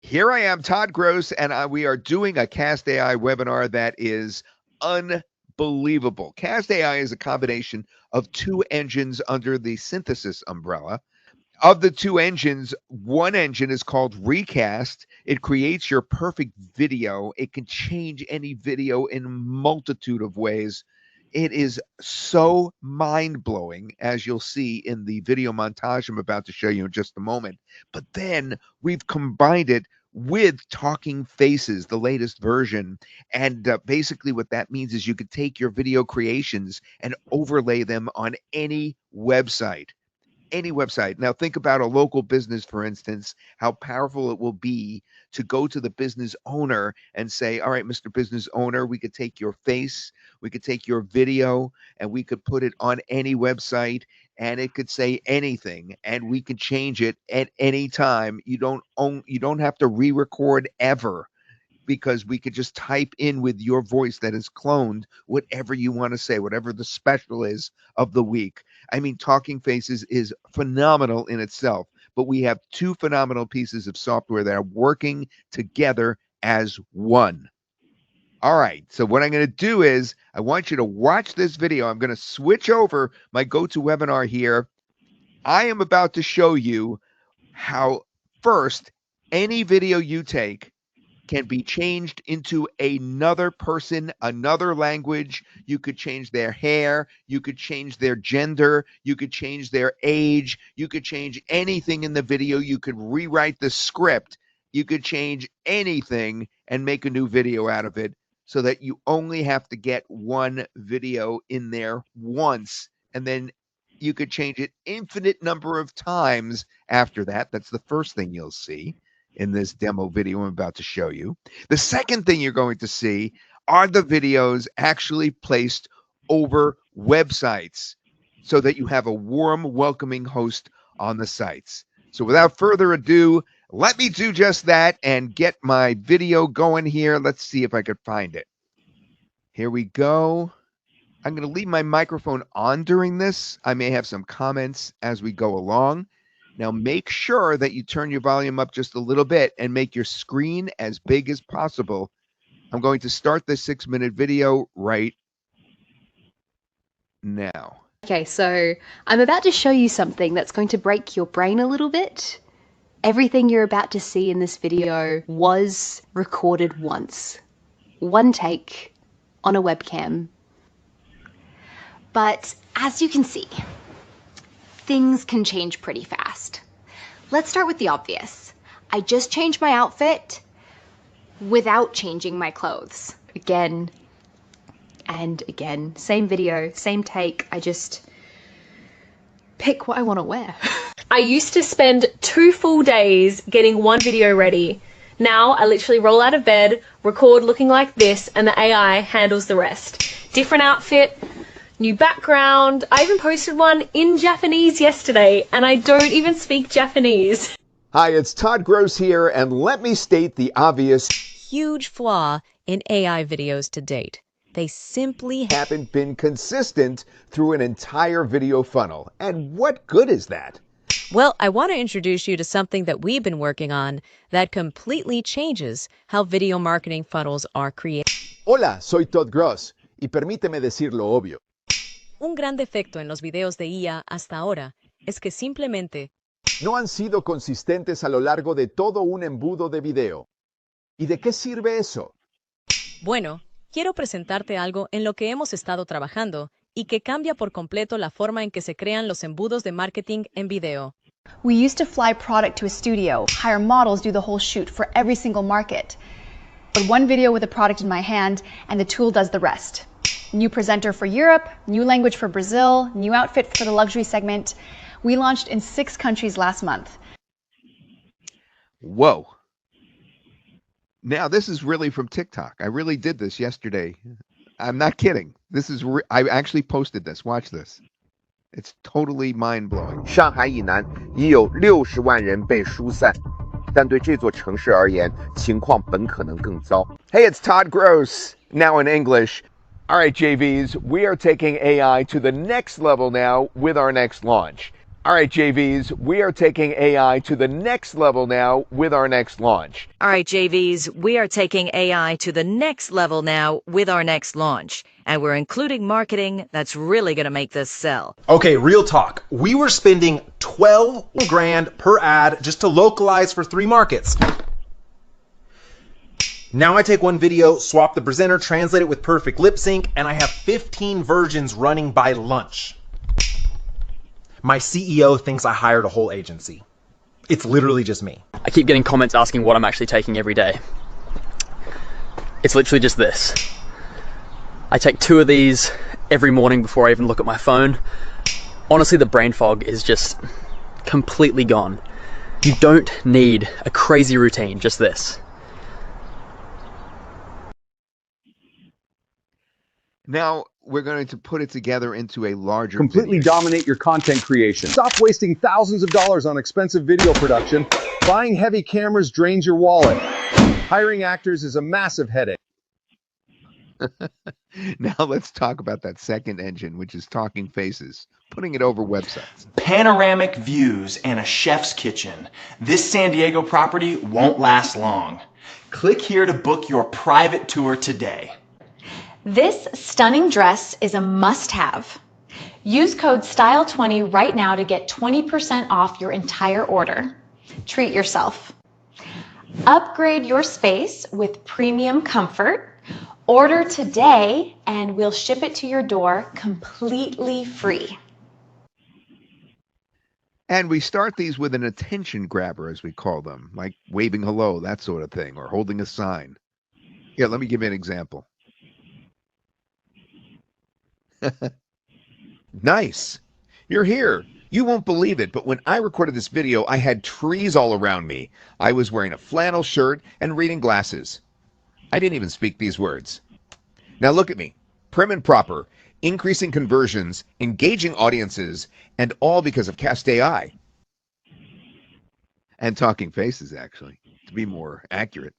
Here I am, Todd Gross, and we are doing a CastAI webinar that is unbelievable. CastAI is a combination of two engines under the synthesis umbrella. Of the two engines, one engine is called Recast. It creates your perfect video. It can change any video in a multitude of ways. It is so mind-blowing, as you'll see in the video montage I'm about to show you in just a moment. But then we've combined it with Talking Faces, the latest version. And basically what that means is you could take your video creations and overlay them on any website. Any website. Now, think about a local business, for instance, how powerful it will be to go to the business owner and say, all right, Mr. Business Owner, we could take your face, we could take your video, and we could put it on any website, and it could say anything, and we could change it at any time. You don't have to re-record ever, because we could just type in with your voice that is cloned whatever you want to say, whatever the special is of the week. I mean, Talking Faces is phenomenal in itself, but we have two phenomenal pieces of software that are working together as one. All right, so what I'm going to do is I want you to watch this video. I'm going to switch over my GoToWebinar here. I am about to show you how first any video you take can be changed into another person, another language. You could change their hair, you could change their gender, you could change their age, you could change anything in the video, you could rewrite the script, you could change anything and make a new video out of it, so that you only have to get one video in there once, and then you could change it infinite number of times after that. That's the first thing you'll see in this demo video I'm about to show you. The second thing you're going to see are the videos actually placed over websites, so that you have a warm, welcoming host on the sites. So without further ado, let me do just that and get my video going here. Let's see if I could find it. Here we go. I'm going to leave my microphone on during this. I may have some comments as we go along. Now, make sure that you turn your volume up just a little bit and make your screen as big as possible. I'm going to start this 6-minute video right now. Okay, so I'm about to show you something that's going to break your brain a little bit. Everything you're about to see in this video was recorded once. One take on a webcam. But as you can see, things can change pretty fast. Let's start with the obvious. I just changed my outfit without changing my clothes. Again and again, same video, same take. I just pick what I want to wear. I used to spend 2 full days getting one video ready. Now I literally roll out of bed, record looking like this, and the AI handles the rest. Different outfit, new background. I even posted one in Japanese yesterday, and I don't even speak Japanese. Hi, it's Todd Gross here, and let me state the obvious. Huge flaw in AI videos to date. They simply Haven't been consistent through an entire video funnel. And what good is that? Well, I want to introduce you to something that we've been working on that completely changes how video marketing funnels are created. Hola, soy Todd Gross, y permíteme decir lo obvio. Un gran defecto en los videos de IA hasta ahora es que simplemente No han sido consistentes a lo largo de todo un embudo de video. ¿Y de qué sirve eso? Bueno, quiero presentarte algo en lo que hemos estado trabajando y que cambia por completo la forma en que se crean los embudos de marketing en video. We used to fly product to a studio, hire models, do the whole shoot for every single market. But one video with a product in my hand and the tool does the rest. New presenter for Europe, new language for Brazil, new outfit for the luxury segment. We launched in 6 countries last month. Whoa. Now, this is really from TikTok. I really did this yesterday. I'm not kidding. This is I actually posted this. Watch this. It's totally mind-blowing. 上海以南已有60万人被疏散，但对这座城市而言，情况本可能更糟。 Hey, it's Todd Gross, now in English. All right, JVs, we are taking AI to the next level now with our next launch. All right, JVs, we are taking AI to the next level now with our next launch. All right, JVs, we are taking AI to the next level now with our next launch. And we're including marketing that's really going to make this sell. Okay, real talk. We were spending 12 grand per ad just to localize for 3 markets. Now I take one video, swap the presenter, translate it with perfect lip sync, and I have 15 versions running by lunch. My CEO thinks I hired a whole agency. It's literally just me. I keep getting comments asking what I'm actually taking every day. It's literally just this. I take 2 of these every morning before I even look at my phone. Honestly, the brain fog is just completely gone. You don't need a crazy routine, just this. Now we're going to put it together into a larger Completely video. dominate your content creation. Stop wasting thousands of dollars on expensive video production. Buying heavy cameras drains your wallet. Hiring actors is a massive headache. Now let's talk about that second engine, which is Talking Faces, putting it over websites. Panoramic views and a chef's kitchen. This San Diego property won't last long. Click here to book your private tour today. This stunning dress is a must-have. Use code STYLE20 right now to get 20% off your entire order. Treat yourself. Upgrade your space with premium comfort. Order today and we'll ship it to your door completely free. And we start these with an attention grabber, as we call them, like waving hello, that sort of thing, or holding a sign. Yeah, let me give you an example. Nice. You're here. You won't believe it, but when I recorded this video, I had trees all around me. I was wearing a flannel shirt and reading glasses. I didn't even speak these words. Now look at me. Prim and proper, increasing conversions, engaging audiences, and all because of CastAI. And Talking Faces, actually, to be more accurate.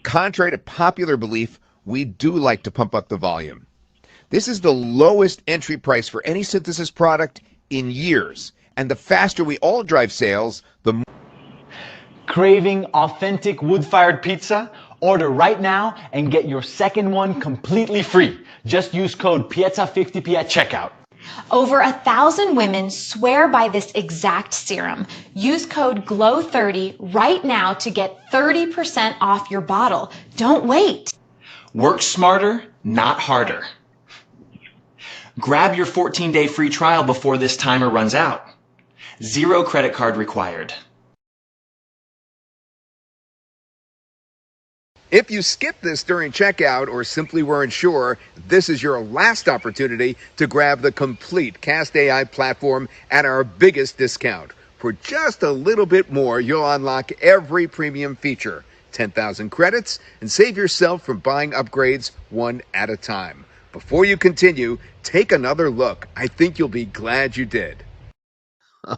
Contrary to popular belief, we do like to pump up the volume. This is the lowest entry price for any synthesis product in years. And the faster we all drive sales, the more. Craving authentic wood-fired pizza? Order right now and get your second one completely free. Just use code PIEZZA50P at checkout. Over 1,000 women swear by this exact serum. Use code GLOW30 right now to get 30% off your bottle. Don't wait. Work smarter, not harder. Grab your 14-day free trial before this timer runs out. 0 credit card required. If you skip this during checkout or simply weren't sure, this is your last opportunity to grab the complete CastAI platform at our biggest discount. For just a little bit more, you'll unlock every premium feature, 10,000 credits, and save yourself from buying upgrades one at a time. Before you continue, take another look. I think you'll be glad you did.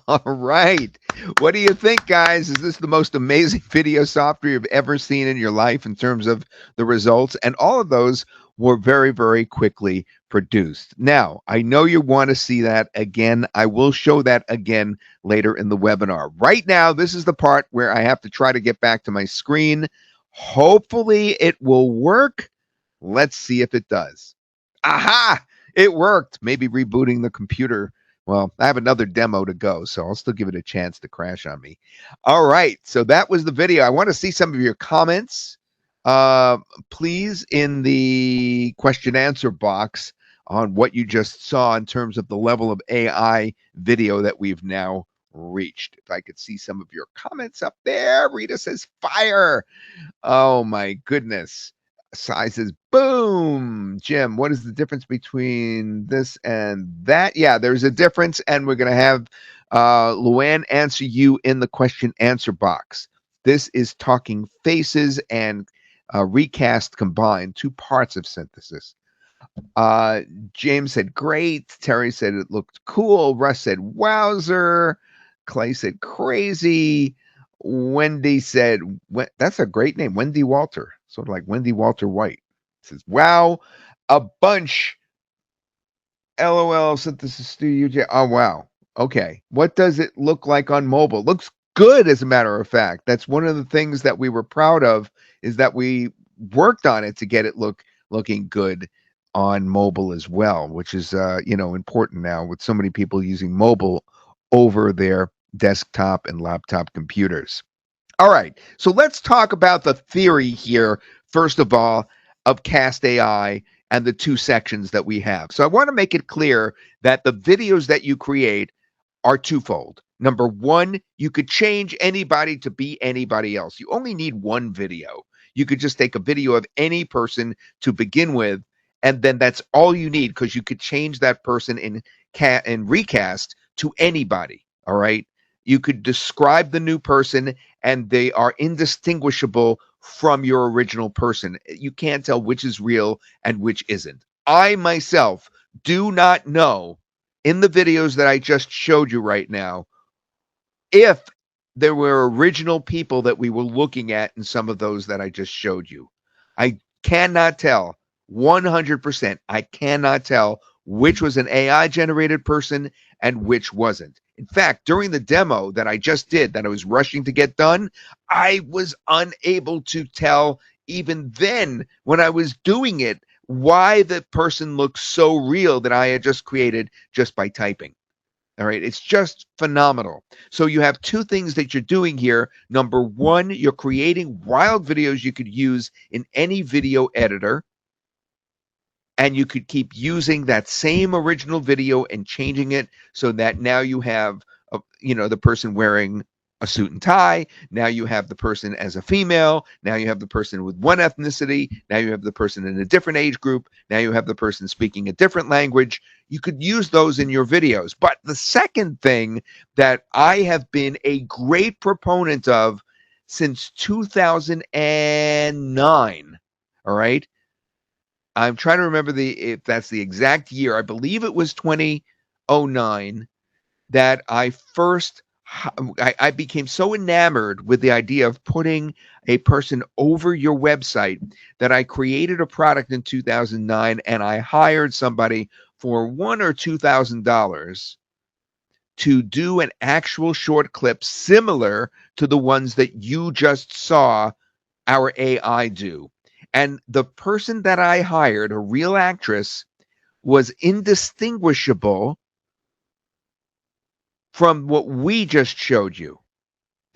All right. What do you think, guys? Is this the most amazing video software you've ever seen in your life in terms of the results? And all of those were very, very quickly produced. Now, I know you want to see that again. I will show that again later in the webinar. Right now, this is the part where I have to try to get back to my screen. Hopefully, it will work. Let's see if it does. Aha! It worked. Maybe rebooting the computer. Well, I have another demo to go, so I'll still give it a chance to crash on me. All right, so that was the video. I want to see some of your comments, please, in the question answer box on what you just saw in terms of the level of AI video that we've now reached. If I could see some of your comments up there. Rita says fire. Oh, my goodness. Sai says, boom. Jim, what is the difference between this and that? Yeah, there's a difference, and we're going to have Luann answer you in the question answer box. This is Talking Faces and Recast combined, 2 parts of synthesis. James said, great. Terry said it looked cool. Russ said, wowzer. Clay said, crazy. Wendy said, that's a great name, Wendy Walter. Sort of like Wendy Walter White. Says, wow. a bunch. LOL Synthesis Studio. Oh, wow. Okay. What does it look like on mobile? Looks good, as a matter of fact. That's one of the things that we were proud of, is that we worked on it to get it looking good on mobile as well, which is important now with so many people using mobile over their desktop and laptop computers. All right. So let's talk about the theory here, first of all, of CastAI and the two sections that we have. So I want to make it clear that the videos that you create are twofold. Number one, you could change anybody to be anybody else. You only need one video. You could just take a video of any person to begin with, and then that's all you need, because you could change that person in Recast to anybody. All right. You could describe the new person, and they are indistinguishable from your original person. You can't tell which is real and which isn't. I myself do not know, in the videos that I just showed you right now, if there were original people that we were looking at in some of those that I just showed you. I cannot tell 100%. I cannot tell which was an AI generated person and which wasn't. In fact, during the demo that I just did, that I was rushing to get done, I was unable to tell, even then when I was doing it, why the person looked so real that I had just created just by typing. All right, it's just phenomenal. So you have two things that you're doing here. Number one, you're creating wild videos you could use in any video editor, and you could keep using that same original video and changing it so that now you have the person wearing a suit and tie. Now you have the person as a female. Now you have the person with one ethnicity. Now you have the person in a different age group. Now you have the person speaking a different language. You could use those in your videos. But the second thing that I have been a great proponent of since 2009, all right? I'm trying to remember if that's the exact year. I believe it was 2009 that I became so enamored with the idea of putting a person over your website that I created a product in 2009, and I hired somebody for $1,000 or $2,000 to do an actual short clip similar to the ones that you just saw our AI do. And the person that I hired, a real actress, was indistinguishable from what we just showed you.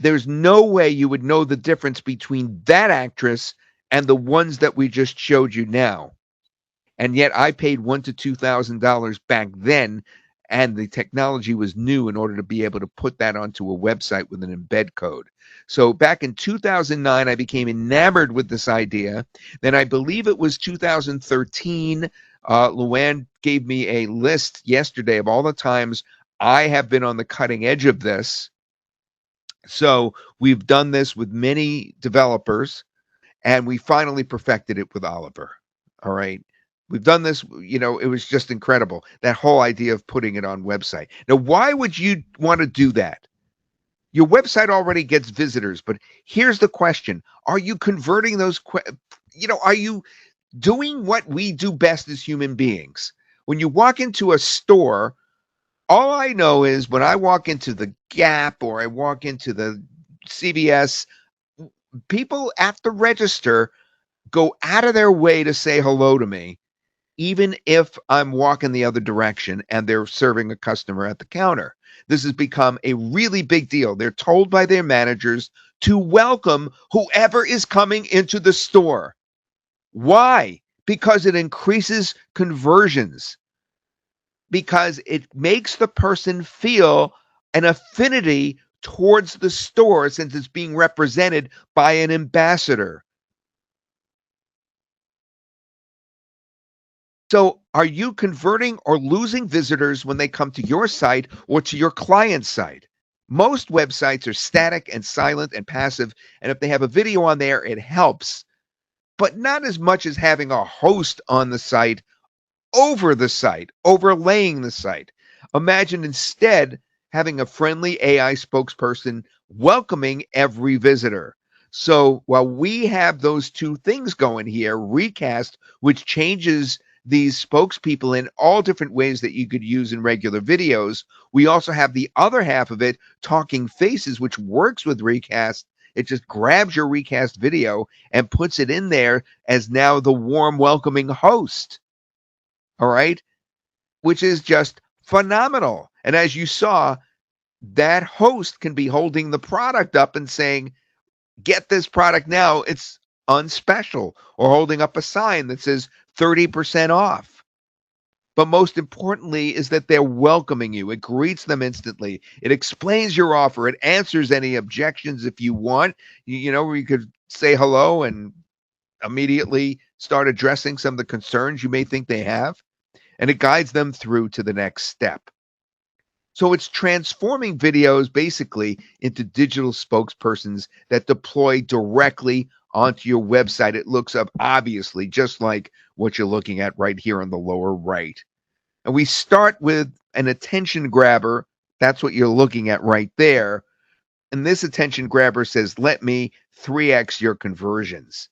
There's no way you would know the difference between that actress and the ones that we just showed you now. And yet I paid $1,000 to $2,000 back then, and the technology was new in order to be able to put that onto a website with an embed code. So back in 2009, I became enamored with this idea. Then I believe it was 2013, Luann gave me a list yesterday of all the times I have been on the cutting edge of this. So we've done this with many developers, and we finally perfected it with Oliver. All right. We've done this, it was just incredible. That whole idea of putting it on website. Now, why would you want to do that? Your website already gets visitors, but here's the question. Are you converting those, are you doing what we do best as human beings? When you walk into a store, all I know is when I walk into the Gap or I walk into the CVS, people at the register go out of their way to say hello to me, even if I'm walking the other direction and they're serving a customer at the counter. This has become a really big deal. They're told by their managers to welcome whoever is coming into the store. Why? Because it increases conversions. Because it makes the person feel an affinity towards the store since it's being represented by an ambassador. So are you converting or losing visitors when they come to your site or to your client's site? Most websites are static and silent and passive, and if they have a video on there, it helps, but not as much as having a host on the site, over the site, overlaying the site. Imagine instead having a friendly AI spokesperson welcoming every visitor. So while we have those two things going here, Recast, which changes these spokespeople in all different ways that you could use in regular videos. We also have the other half of it, talking faces, which works with Recast. It just grabs your Recast video and puts it in there as now the warm, welcoming host. All right, which is just phenomenal. And as you saw, that host can be holding the product up and saying, get this product now, it's on special, or holding up a sign that says 30% off. But most importantly is that they're welcoming you. It greets them instantly. It explains your offer. It answers any objections if you want. You know, you could say hello and immediately start addressing some of the concerns you may think they have. And it guides them through to the next step. So it's transforming videos basically into digital spokespersons that deploy directly onto your website. It looks up obviously just like what you're looking at right here on the lower right. And we start with an attention grabber. That's what you're looking at right there. And this attention grabber says, let me 3x your conversions.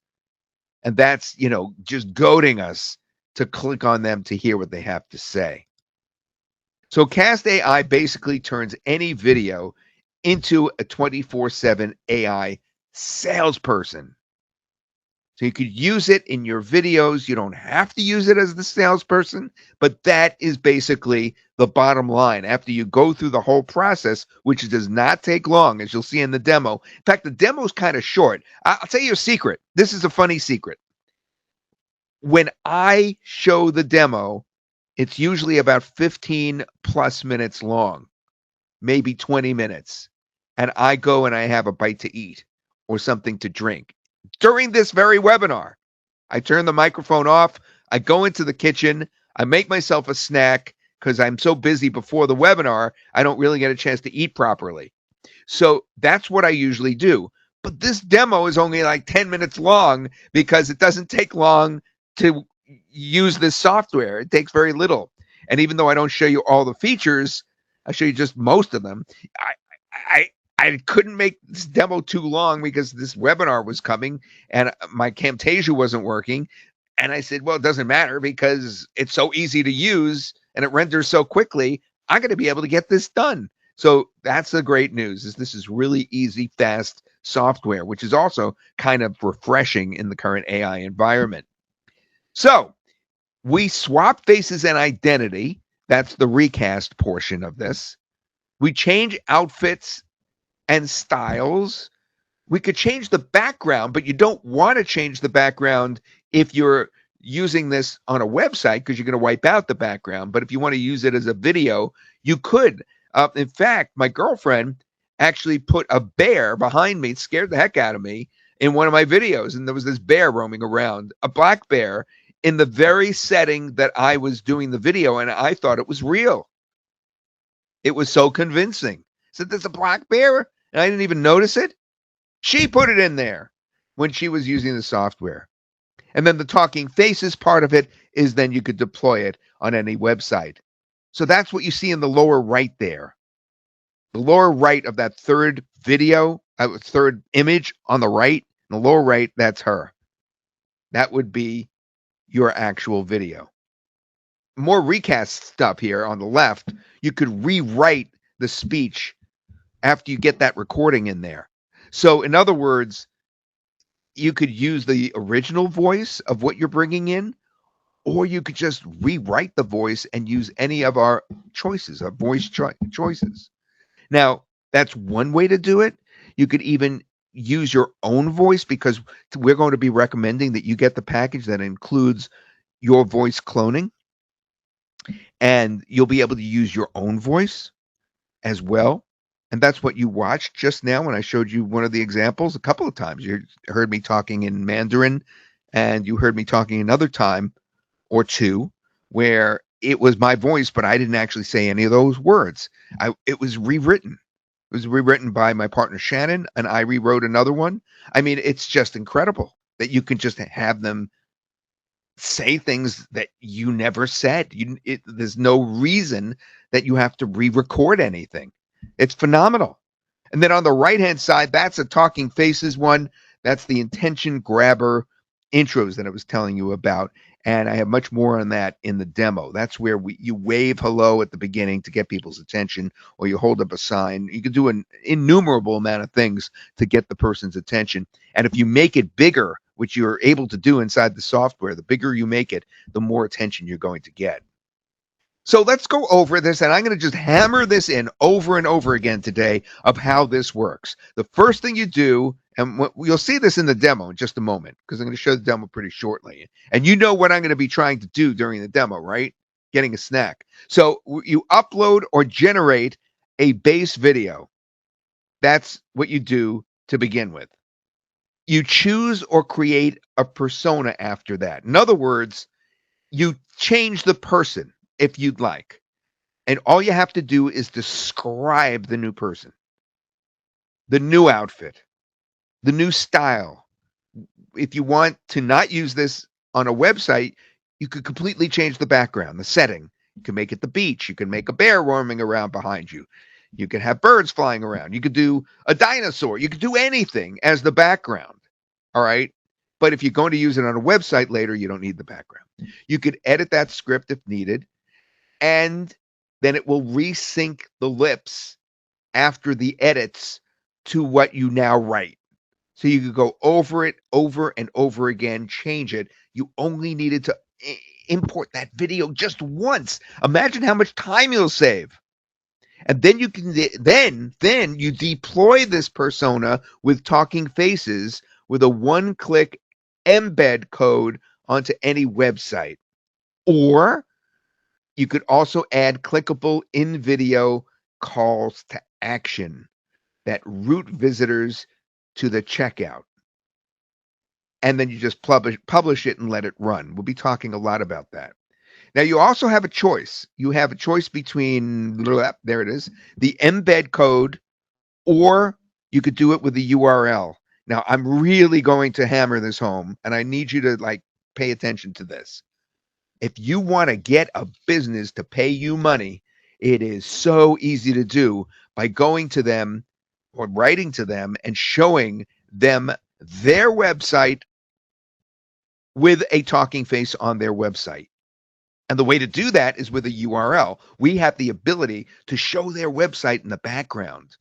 And that's, you know, just goading us to click on them to hear what they have to say. So CastAI basically turns any video into a 24/7 AI salesperson. So you could use it in your videos. You don't have to use it as the salesperson, but that is basically the bottom line. After you go through the whole process, which does not take long, as you'll see in the demo. In fact, the demo is kind of short. I'll tell you a secret. This is a funny secret. When I show the demo, it's usually about 15 plus minutes long, maybe 20 minutes. And I go and I have a bite to eat or something to drink. During this very webinar, I turn the microphone off. I go into the kitchen. I make myself a snack because I'm so busy before the webinar, I don't really get a chance to eat properly. So that's what I usually do. But this demo is only like 10 minutes long because it doesn't take long to use this software. It takes very little. And even though I don't show you all the features, I show you just most of them. I couldn't make this demo too long because this webinar was coming and my Camtasia wasn't working. And I said, well, it doesn't matter because it's so easy to use and it renders so quickly. I'm going to be able to get this done. So that's the great news, is this is really easy, fast software, which is also kind of refreshing in the current AI environment. So we swap faces and identity. That's the recast portion of this. We change outfits and styles. We could change the background, but you don't want to change the background if you're using this on a website because you're going to wipe out the background. But if you want to use it as a video, you could. In fact, my girlfriend actually put a bear behind me, scared the heck out of me, in one of my videos. And there was this bear roaming around, a black bear, in the very setting that I was doing the video, and I thought it was real. It was so convincing. Said there's a black bear, and I didn't even notice it. She put it in there when she was using the software. And then the talking faces part of it is then you could deploy it on any website. So that's what you see in the lower right there. The lower right of that third video, third image on the right, in the lower right, that's her. That would be your actual video. More recast stuff here on the left. You could rewrite the speech after you get that recording in there. So in other words, you could use the original voice of what you're bringing in, or you could just rewrite the voice and use any of our choices, our voice choices. Now, that's one way to do it. You could even use your own voice, because we're going to be recommending that you get the package that includes your voice cloning, and you'll be able to use your own voice as well. And that's what you watched just now when I showed you one of the examples. A couple of times you heard me talking in Mandarin, and you heard me talking another time or two where it was my voice, but I didn't actually say any of those words. It was rewritten. It was rewritten by my partner Shannon, and I rewrote another one. I mean, it's just incredible that you can just have them say things that you never said. There's no reason that you have to re-record anything. It's phenomenal. And then on the right-hand side, that's a talking faces one. That's the intention grabber intros that I was telling you about. And I have much more on that in the demo. That's where you wave hello at the beginning to get people's attention, or you hold up a sign. You can do an innumerable amount of things to get the person's attention. And if you make it bigger, which you're able to do inside the software, the bigger you make it, the more attention you're going to get. So let's go over this, and I'm going to just hammer this in over and over again today of how this works. The first thing you do, and you'll see this in the demo in just a moment, because I'm going to show the demo pretty shortly. And you know what I'm going to be trying to do during the demo, right? Getting a snack. So you upload or generate a base video. That's what you do to begin with. You choose or create a persona after that. In other words, you change the person if you'd like. And all you have to do is describe the new person, the new outfit, the new style. If you want to not use this on a website, you could completely change the background, the setting. You can make it the beach. You can make a bear roaming around behind you. You can have birds flying around. You could do a dinosaur. You could do anything as the background. All right. But if you're going to use it on a website later, you don't need the background. You could edit that script if needed, and then it will resync the lips after the edits to what you now write. So you could go over it over and over again, change it. You only needed to import that video just once. Imagine how much time you'll save. And then you can then you deploy this persona with talking faces with a one-click embed code onto any website. Or you could also add clickable in-video calls to action that route visitors to the checkout. And then you just publish it and let it run. We'll be talking a lot about that. Now, you also have a choice. You have a choice between, there it is, the embed code, or you could do it with the URL. Now, I'm really going to hammer this home, and I need you to pay attention to this. If you want to get a business to pay you money, it is so easy to do by going to them or writing to them and showing them their website with a talking face on their website. And the way to do that is with a URL. We have the ability to show their website in the background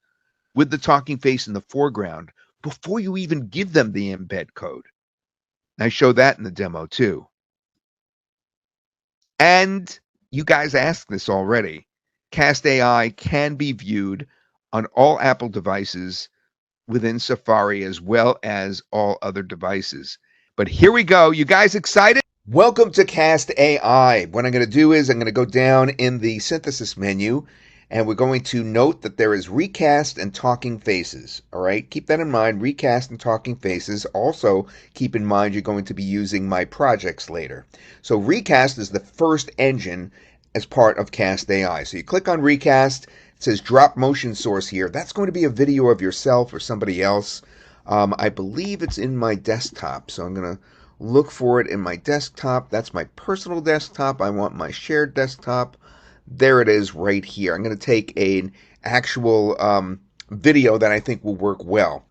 with the talking face in the foreground before you even give them the embed code. I show that in the demo too. And you guys asked this already. CastAI can be viewed on all Apple devices within Safari as well as all other devices. But here we go. You guys excited? Welcome to CastAI. What I'm going to do is I'm going to go down in the synthesis menu, and we're going to note that there is Recast and Talking Faces. All right, keep that in mind, Recast and Talking Faces. Also, keep in mind you're going to be using my projects later. So Recast is the first engine as part of CastAI. So you click on Recast. It says drop motion source here. That's going to be a video of yourself or somebody else. I believe it's in my desktop, so I'm going to look for it in my desktop. That's my personal desktop. I want my shared desktop. There it is right here. I'm going to take an actual video that I think will work well.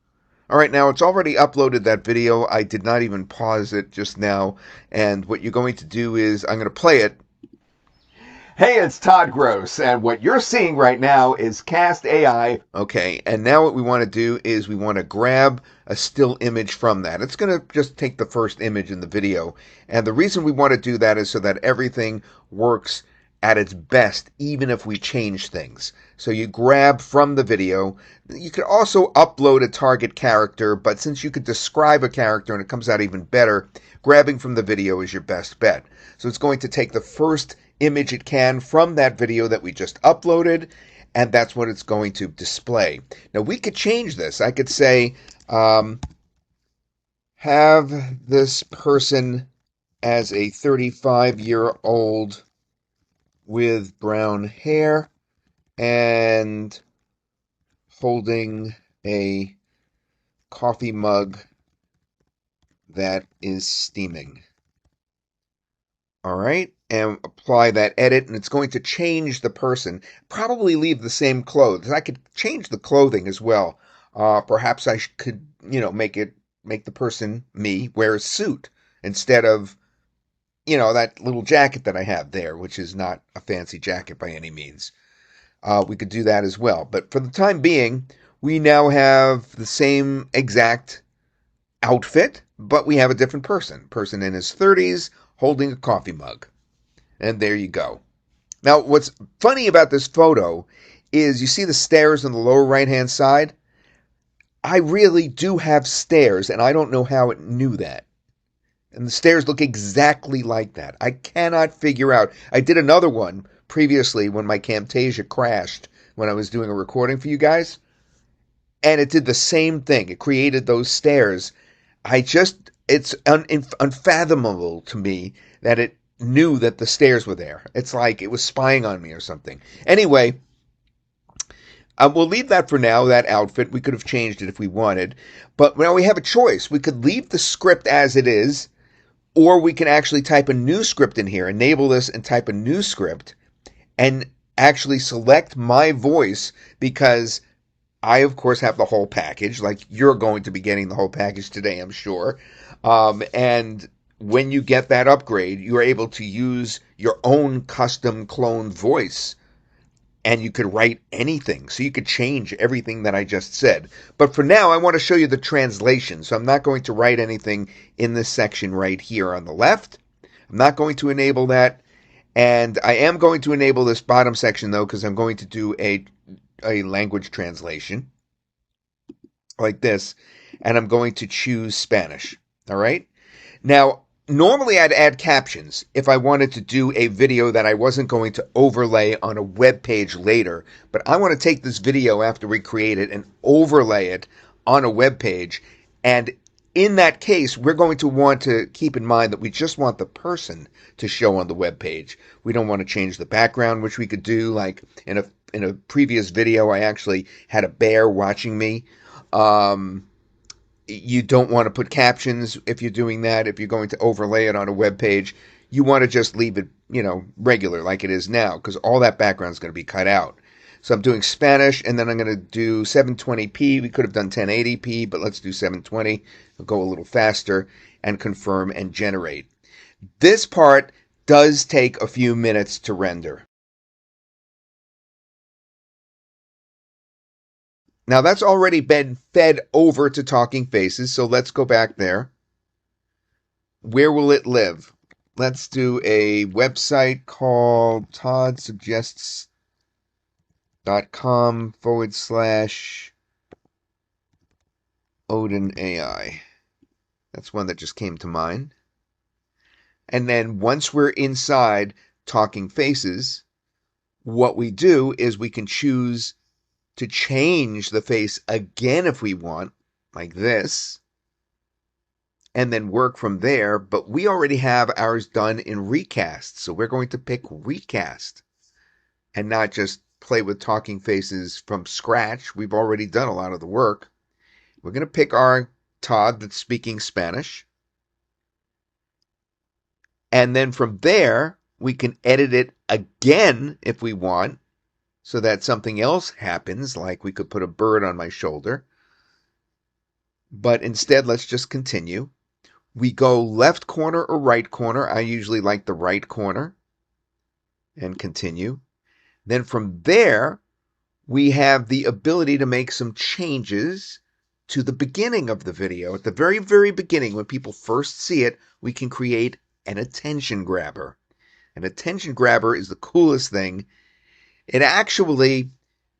All right, now it's already uploaded that video. I did not even pause it just now. And what you're going to do is I'm going to play it. Hey, it's Todd Gross, and what you're seeing right now is CastAI. Okay, and now what we want to do is we want to grab a still image from that. It's going to just take the first image in the video. And the reason we want to do that is so that everything works at its best, even if we change things. So you grab from the video. You could also upload a target character, but since you could describe a character and it comes out even better, grabbing from the video is your best bet. So it's going to take the first image it can from that video that we just uploaded, and that's what it's going to display. Now we could change this. I could say, have this person as a 35-year-old with brown hair and holding a coffee mug that is steaming. All right, and apply that edit, and it's going to change the person. Probably leave the same clothes. I could change the clothing as well. Perhaps I could, make the person, me, wear a suit instead of that little jacket that I have there, which is not a fancy jacket by any means. We could do that as well. But for the time being, we now have the same exact outfit, but we have a different person. Person in his 30s holding a coffee mug. And there you go. Now, what's funny about this photo is you see the stairs on the lower right-hand side? I really do have stairs, and I don't know how it knew that. And the stairs look exactly like that. I cannot figure out. I did another one previously when my Camtasia crashed when I was doing a recording for you guys. And it did the same thing. It created those stairs. It's unfathomable to me that it knew that the stairs were there. It's like it was spying on me or something. Anyway, we'll leave that for now, that outfit. We could have changed it if we wanted. But now we have a choice. We could leave the script as it is, or we can actually type a new script in here, enable this and type a new script, and actually select my voice, because I, of course, have the whole package. Like, you're going to be getting the whole package today, I'm sure. And when you get that upgrade, you're able to use your own custom cloned voice, and you could write anything. So you could change everything that I just said. But for now, I want to show you the translation. So I'm not going to write anything in this section right here on the left. I'm not going to enable that. And I am going to enable this bottom section, though, because I'm going to do a language translation like this. And I'm going to choose Spanish. All right? Now, normally I'd add captions if I wanted to do a video that I wasn't going to overlay on a web page later, but I want to take this video after we create it and overlay it on a web page. And in that case, we're going to want to keep in mind that we just want the person to show on the web page. We don't want to change the background, which we could do. Like in a previous video, I actually had a bear watching me. You don't want to put captions if you're doing that. If you're going to overlay it on a web page, you want to just leave it, regular like it is now, because all that background is going to be cut out. So I'm doing Spanish, and then I'm going to do 720p. We could have done 1080p, but let's do 720. I'll go a little faster and confirm and generate. This part does take a few minutes to render. Now that's already been fed over to Talking Faces, so let's go back there. Where will it live? Let's do a website called toddsuggests.com/Odin AI. That's one that just came to mind. And then once we're inside Talking Faces, what we do is we can choose to change the face again if we want, like this, and then work from there. But we already have ours done in Recast, so we're going to pick Recast and not just play with Talking Faces from scratch. We've already done a lot of the work. We're going to pick our Todd that's speaking Spanish, and then from there we can edit it again if we want, so that something else happens, like we could put a bird on my shoulder. But instead, let's just continue. We go left corner or right corner. I usually like the right corner. And continue. Then from there, we have the ability to make some changes to the beginning of the video. At the very, very beginning, when people first see it, we can create an attention grabber. An attention grabber is the coolest thing. It actually,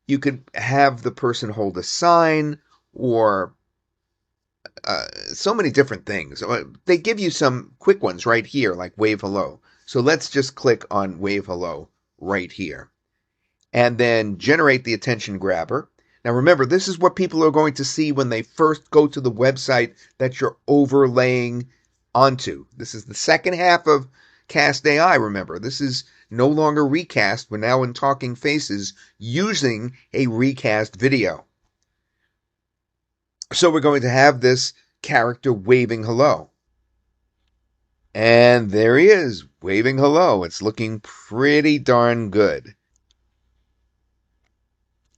you could have the person hold a sign or so many different things. They give you some quick ones right here, like wave hello. So let's just click on wave hello right here. And then generate the attention grabber. Now remember, this is what people are going to see when they first go to the website that you're overlaying onto. This is the second half of CastAI, remember. This is no longer Recast. We're now in Talking Faces using a Recast video. So we're going to have this character waving hello. And there he is, waving hello. It's looking pretty darn good.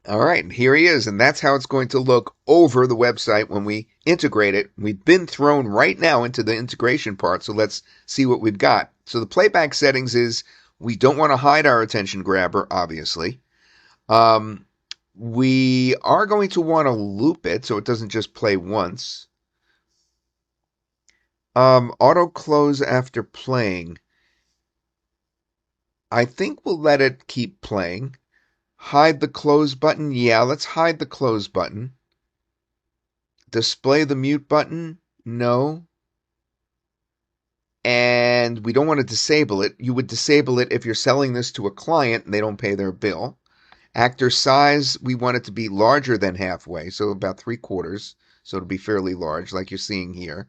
All right, here he is, and that's how it's going to look over the website when we integrate it. We've been thrown right now into the integration part, so let's see what we've got. So the playback settings is we don't want to hide our attention grabber, obviously. We are going to want to loop it so it doesn't just play once. Auto close after playing. I think we'll let it keep playing. Hide the close button. Yeah, let's hide the close button. Display the mute button. No. And we don't want to disable it. You would disable it if you're selling this to a client and they don't pay their bill. Actor size, we want it to be larger than halfway, so about 3/4. So it'll be fairly large, like you're seeing here.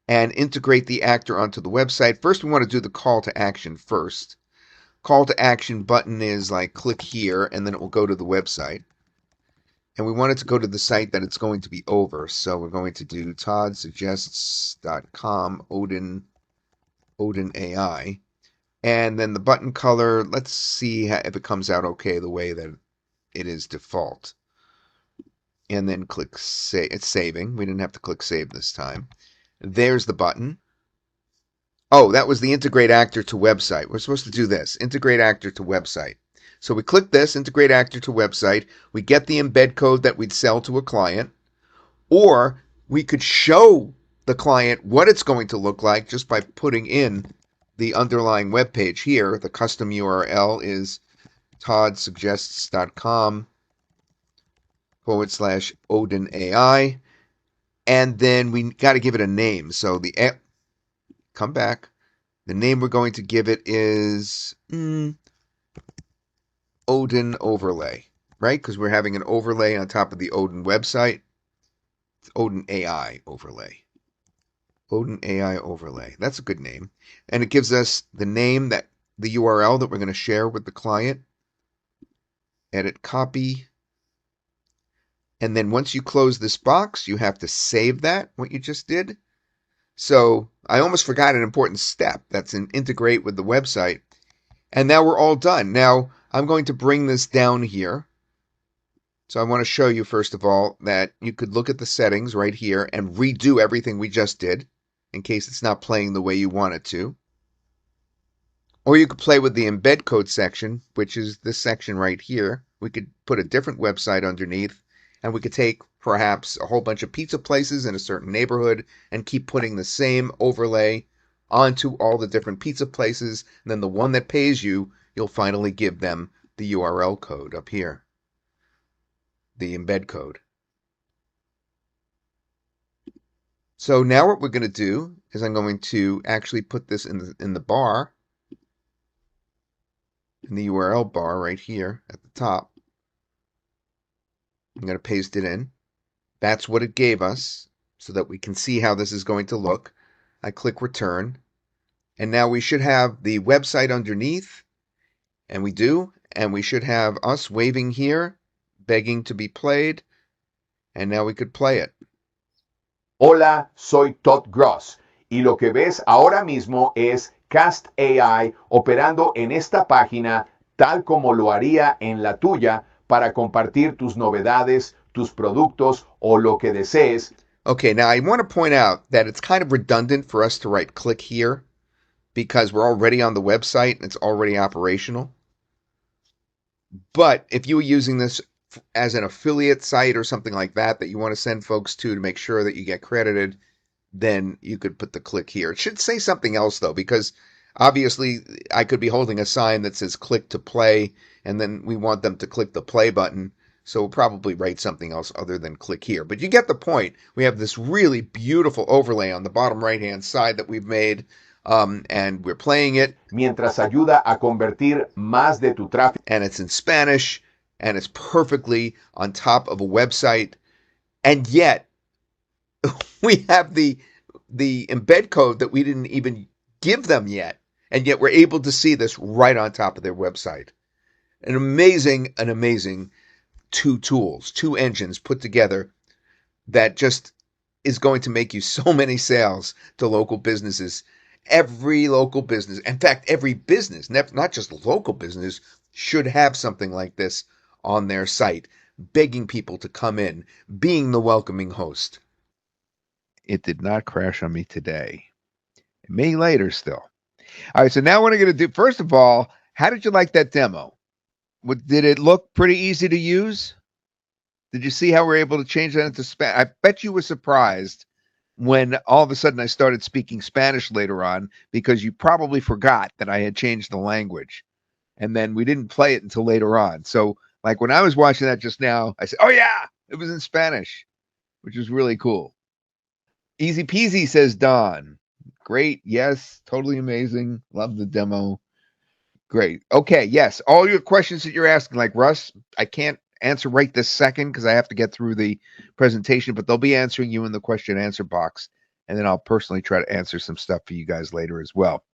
And integrate the actor onto the website. First, we want to do the call to action first. Call to action button is like click here, and then it will go to the website. And we want it to go to the site that it's going to be over. So we're going to do toddsuggests.com, Odin AI. And then the button color, let's see if it comes out okay the way that it is default. And then click save. It's saving. We didn't have to click save this time. There's the button. Oh, that was the integrate actor to website. We're supposed to do this. Integrate actor to website. So we click this, integrate actor to website. We get the embed code that we'd sell to a client. Or we could show the client what it's going to look like just by putting in the underlying web page here. The custom URL is toddsuggests.com/Odin AI. And then we got to give it a name. So come back. The name we're going to give it is Odin Overlay, right? Because we're having an overlay on top of the Odin website. It's Odin AI Overlay. Odin AI Overlay. That's a good name. And it gives us the name, the URL that we're going to share with the client. Edit copy. And then once you close this box, you have to save that, what you just did. So I almost forgot an important step. That's an integrate with the website. And now we're all done. Now I'm going to bring this down here. So I want to show you, first of all, that you could look at the settings right here and redo everything we just did in case it's not playing the way you want it to. Or you could play with the embed code section, which is this section right here. We could put a different website underneath, and we could take perhaps a whole bunch of pizza places in a certain neighborhood and keep putting the same overlay onto all the different pizza places. And then the one that pays you, you'll finally give them the URL code up here, the embed code. So now what we're going to do is I'm going to actually put this in the bar, in the URL bar right here at the top. I'm going to paste it in. That's what it gave us so that we can see how this is going to look. I click return. And now we should have the website underneath. And we do. And we should have us waving here, begging to be played. And now we could play it. Hola, soy Todd Gross. Y lo que ves ahora mismo es CastAI operando en esta página tal como lo haría en la tuya para compartir tus novedades, tus productos o lo que desees. Okay, now I want to point out that it's kind of redundant for us to right click here because we're already on the website and it's already operational. But if you were using this as an affiliate site or something like that you want to send folks to make sure that you get credited, then you could put the click here. It should say something else though, because obviously I could be holding a sign that says click to play, and then we want them to click the play button. So we'll probably write something else other than click here. But you get the point. We have this really beautiful overlay on the bottom right-hand side that we've made, and we're playing it. Mientras ayuda a convertir más de tu tráfico. And it's in Spanish, and it's perfectly on top of a website. And yet, we have the embed code that we didn't even give them yet. And yet we're able to see this right on top of their website. An amazing two tools, two engines put together that just is going to make you so many sales to local businesses. Every local business, in fact, every business, not just local business, should have something like this on their site, begging people to come in, being the welcoming host. It did not crash on me today. It may later still. All right, so now what I'm going to do, first of all, how did you like that demo? Did it look pretty easy to use? Did you see how we're able to change that into Spanish? I bet you were surprised when all of a sudden I started speaking Spanish later on, because you probably forgot that I had changed the language. And then we didn't play it until later on. So, like, when I was watching that just now, I said, oh, yeah, it was in Spanish, which was really cool. Easy peasy, says Don. Great. Yes. Totally amazing. Love the demo. Great. Okay. Yes. All your questions that you're asking, like, Russ, I can't answer right this second because I have to get through the presentation, but they'll be answering you in the question and answer box. And then I'll personally try to answer some stuff for you guys later as well.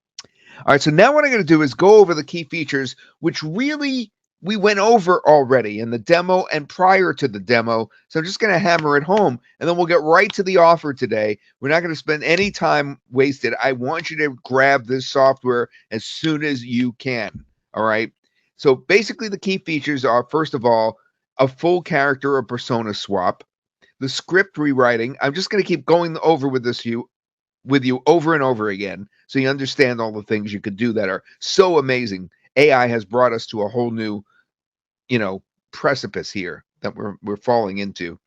All right. So now what I'm going to do is go over the key features, which really we went over already in the demo and prior to the demo. So I'm just going to hammer it home, and then we'll get right to the offer today. We're not going to spend any time wasted. I want you to grab this software as soon as you can. All right. So basically the key features are, first of all, a full character or persona swap, the script rewriting. I'm just going to keep going over with you over and over again, so you understand all the things you could do that are so amazing. AI has brought us to a whole new, precipice here that we're falling into.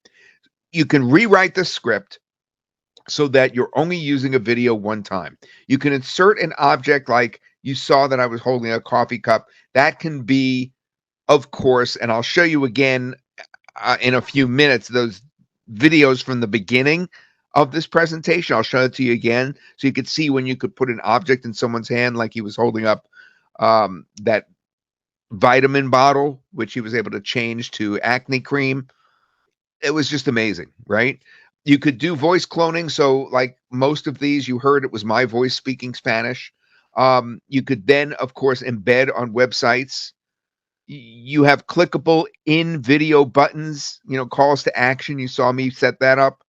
You can rewrite the script so that you're only using a video one time. You can insert an object, like you saw that I was holding a coffee cup. That can be, of course, and I'll show you again in a few minutes, those videos from the beginning of this presentation. I'll show it to you again so you could see when you could put an object in someone's hand, like he was holding up that vitamin bottle, which he was able to change to acne cream. It was just amazing, right? You could do voice cloning. So like most of these, you heard it was my voice speaking Spanish. You could then, of course, embed on websites. You have clickable in video buttons, calls to action. You saw me set that up.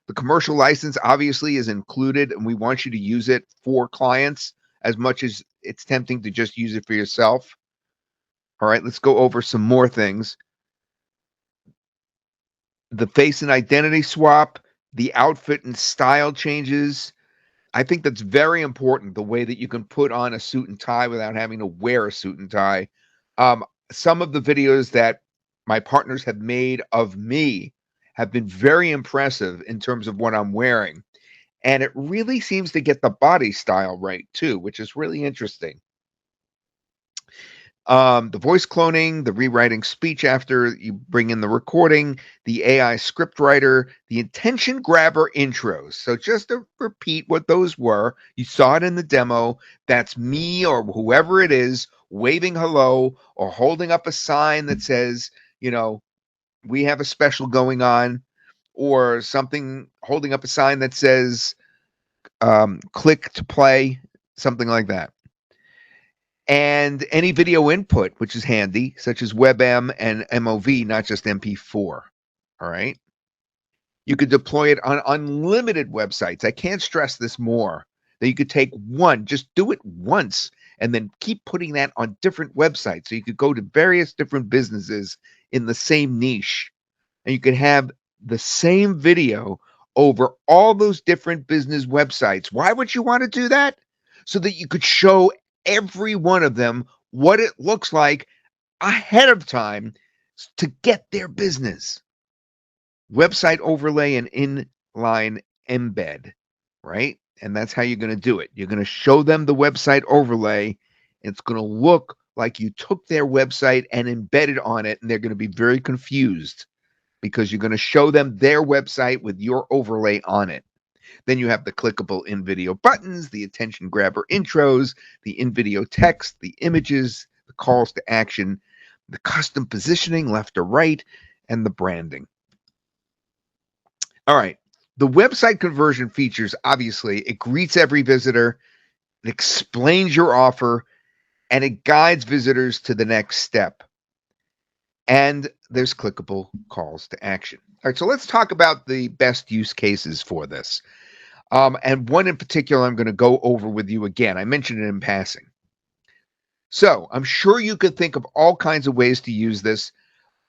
The commercial license obviously is included, and we want you to use it for clients as much as it's tempting to just use it for yourself. All right, let's go over some more things. The face and identity swap, the outfit and style changes. I think that's very important, the way that you can put on a suit and tie without having to wear a suit and tie. Some of the videos that my partners have made of me have been very impressive in terms of what I'm wearing. And it really seems to get the body style right too, which is really interesting. The voice cloning, the rewriting speech after you bring in the recording, the AI script writer, the intention grabber intros. So just to repeat what those were, you saw it in the demo. That's me or whoever it is waving hello or holding up a sign that says, we have a special going on, or something, holding up a sign that says, click to play, something like that. And any video input, which is handy, such as WebM and MOV, not just MP4. All right. You could deploy it on unlimited websites. I can't stress this more, that you could take one, just do it once, and then keep putting that on different websites. So you could go to various different businesses in the same niche, and you could have the same video over all those different business websites. Why would you want to do that? So that you could show every one of them what it looks like ahead of time to get their business. Website overlay and inline embed, right? And that's how you're going to do it. You're going to show them the website overlay. It's going to look like you took their website and embedded on it, and they're going to be very confused because you're going to show them their website with your overlay on it. Then you have the clickable in-video buttons, the attention grabber intros, the in-video text, the images, the calls to action, the custom positioning left or right, and the branding. All right. The website conversion features, obviously, it greets every visitor, it explains your offer, and it guides visitors to the next step. And there's clickable calls to action. All right, so let's talk about the best use cases for this. And one in particular I'm going to go over with you again. I mentioned it in passing. So I'm sure you could think of all kinds of ways to use this.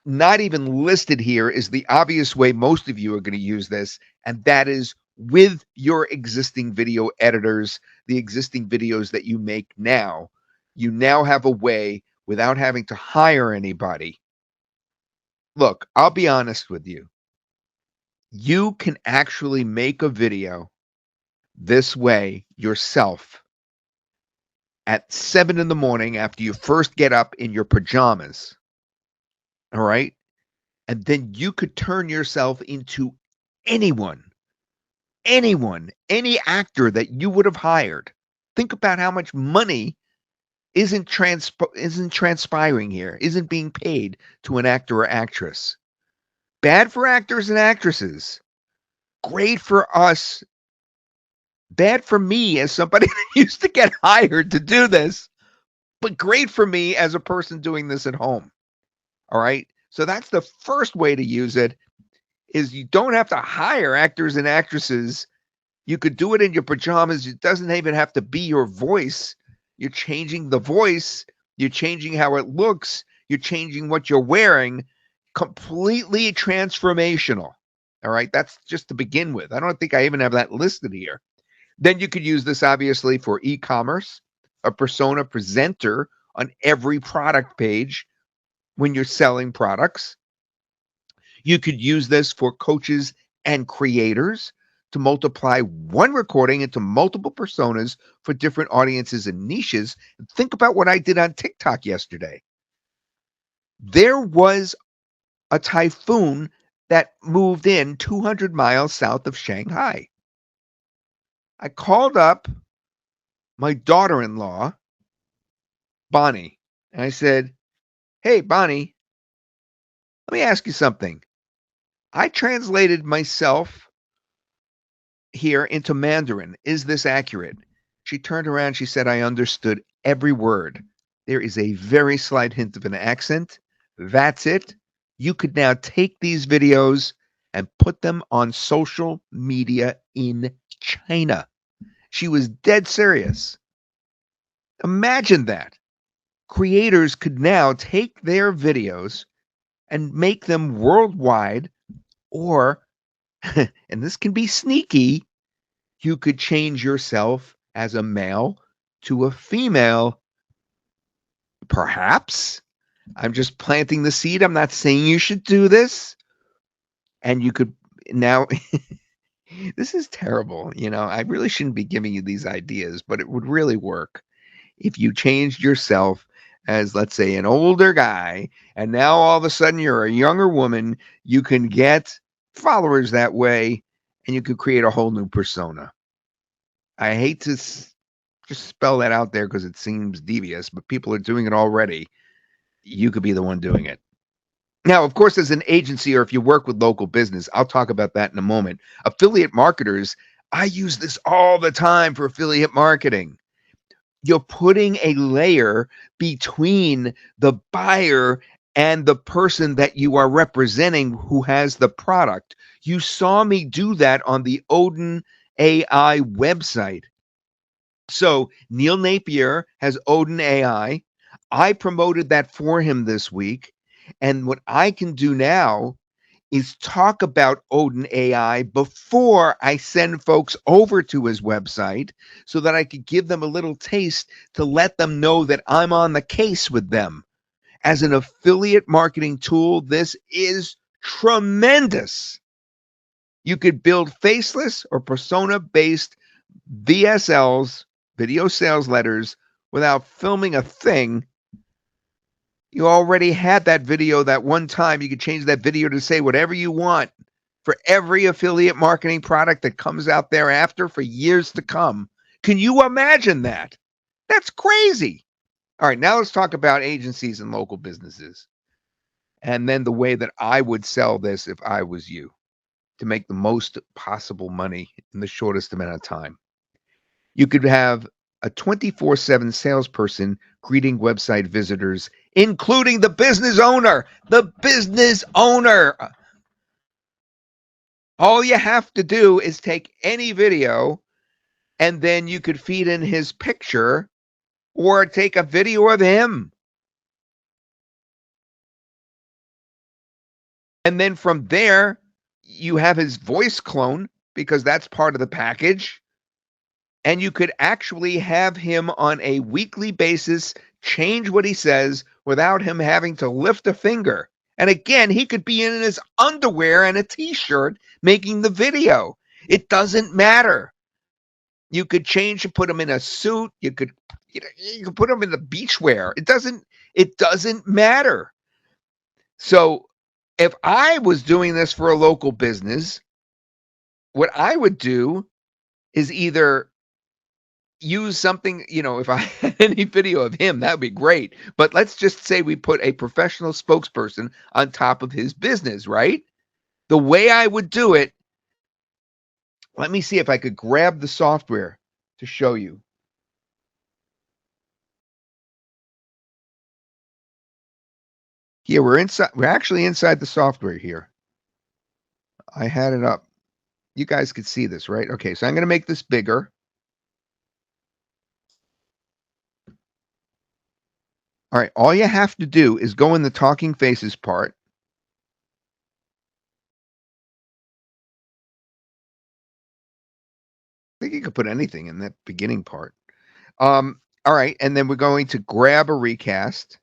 Not even listed here is the obvious way most of you are going to use this, and that is with your existing video editors, the existing videos that you make now. You now have a way without having to hire anybody. Look, I'll be honest with you. You can actually make a video this way yourself at 7 in the morning after you first get up in your pajamas. All right. And then you could turn yourself into anyone, any actor that you would have hired. Think about how much money isn't transpiring here, isn't being paid to an actor or actress. Bad for actors and actresses. Great for us. Bad for me as somebody that used to get hired to do this, but great for me as a person doing this at home. All right. So that's the first way to use it, is you don't have to hire actors and actresses. You could do it in your pajamas. It doesn't even have to be your voice. You're changing the voice. You're changing how it looks. You're changing what you're wearing. Completely transformational. All right. That's just to begin with. I don't think I even have that listed here. Then you could use this obviously for e-commerce, a persona presenter on every product page when you're selling products. You could use this for coaches and creators to multiply one recording into multiple personas for different audiences and niches. Think about what I did on TikTok yesterday. There was a typhoon that moved in 200 miles south of Shanghai. I called up my daughter-in-law, Bonnie, and I said, "Hey, Bonnie, let me ask you something. I translated myself here into Mandarin. Is this accurate?" She turned around. She said, "I understood every word. There is a very slight hint of an accent. That's it. You could now take these videos and put them on social media in China." She was dead serious. Imagine that. Creators could now take their videos and make them worldwide, or, and this can be sneaky, you could change yourself as a male to a female. Perhaps. I'm just planting the seed. I'm not saying you should do this. And you could now, this is terrible. I really shouldn't be giving you these ideas, but it would really work if you changed yourself as, let's say, an older guy, and now all of a sudden you're a younger woman. You can get followers that way, and you could create a whole new persona. I hate to just spell that out there because it seems devious, but people are doing it already. You could be the one doing it. Now, of course, as an agency, or if you work with local business, I'll talk about that in a moment. Affiliate marketers, I use this all the time for affiliate marketing. You're putting a layer between the buyer and the person that you are representing who has the product. You saw me do that on the Odin AI website. So Neil Napier has Odin AI. I promoted that for him this week. And what I can do now is talk about Odin AI before I send folks over to his website, so that I could give them a little taste to let them know that I'm on the case with them. As an affiliate marketing tool, this is tremendous. You could build faceless or persona-based VSLs, video sales letters, without filming a thing. You already had that video that one time. You could change that video to say whatever you want for every affiliate marketing product that comes out thereafter for years to come. Can you imagine that? That's crazy. All right, now let's talk about agencies and local businesses, and then the way that I would sell this if I was you, to make the most possible money in the shortest amount of time. You could have a 24/7 salesperson greeting website visitors, including the business owner. The business owner. All you have to do is take any video, and then you could feed in his picture or take a video of him. And then from there, you have his voice clone. because that's part of the package. And you could actually have him on a weekly basis change what he says without him having to lift a finger. And again, he could be in his underwear and a t-shirt making the video. It doesn't matter. You could change and put him in a suit. You could put him in the beachwear. It doesn't matter. So if I was doing this for a local business, what I would do is either use something, if I had any video of him, that would be great. But let's just say we put a professional spokesperson on top of his business, right? The way I would do it, let me see if I could grab the software to show you. Here, we're actually inside the software here. I had it up. You guys could see this, right? Okay, so I'm going to make this bigger. All right, all you have to do is go in the talking faces part. I think you could put anything in that beginning part. All right, and then we're going to grab a recast.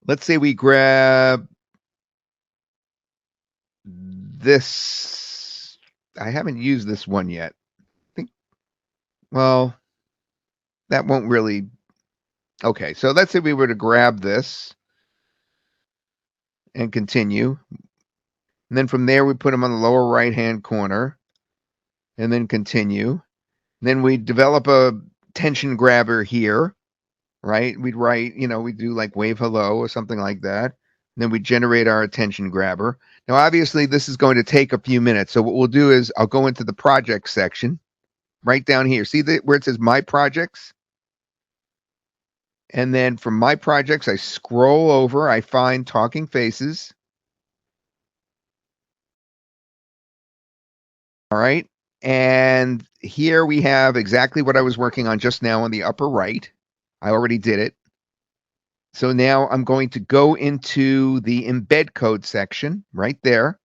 Let's say we grab this. I haven't used this one yet. Well, that won't really. Okay, so let's say we were to grab this and continue. And then from there, we put them on the lower right-hand corner and then continue. And then we develop a tension grabber here, right? We'd write, we do like wave hello or something like that. And then we generate our attention grabber. Now, obviously, this is going to take a few minutes. So what we'll do is I'll go into the project section right down here. See where it says My Projects? And then from My Projects, I scroll over. I find Talking Faces. All right. And here we have exactly what I was working on just now on the upper right. I already did it. So now I'm going to go into the embed code section right there.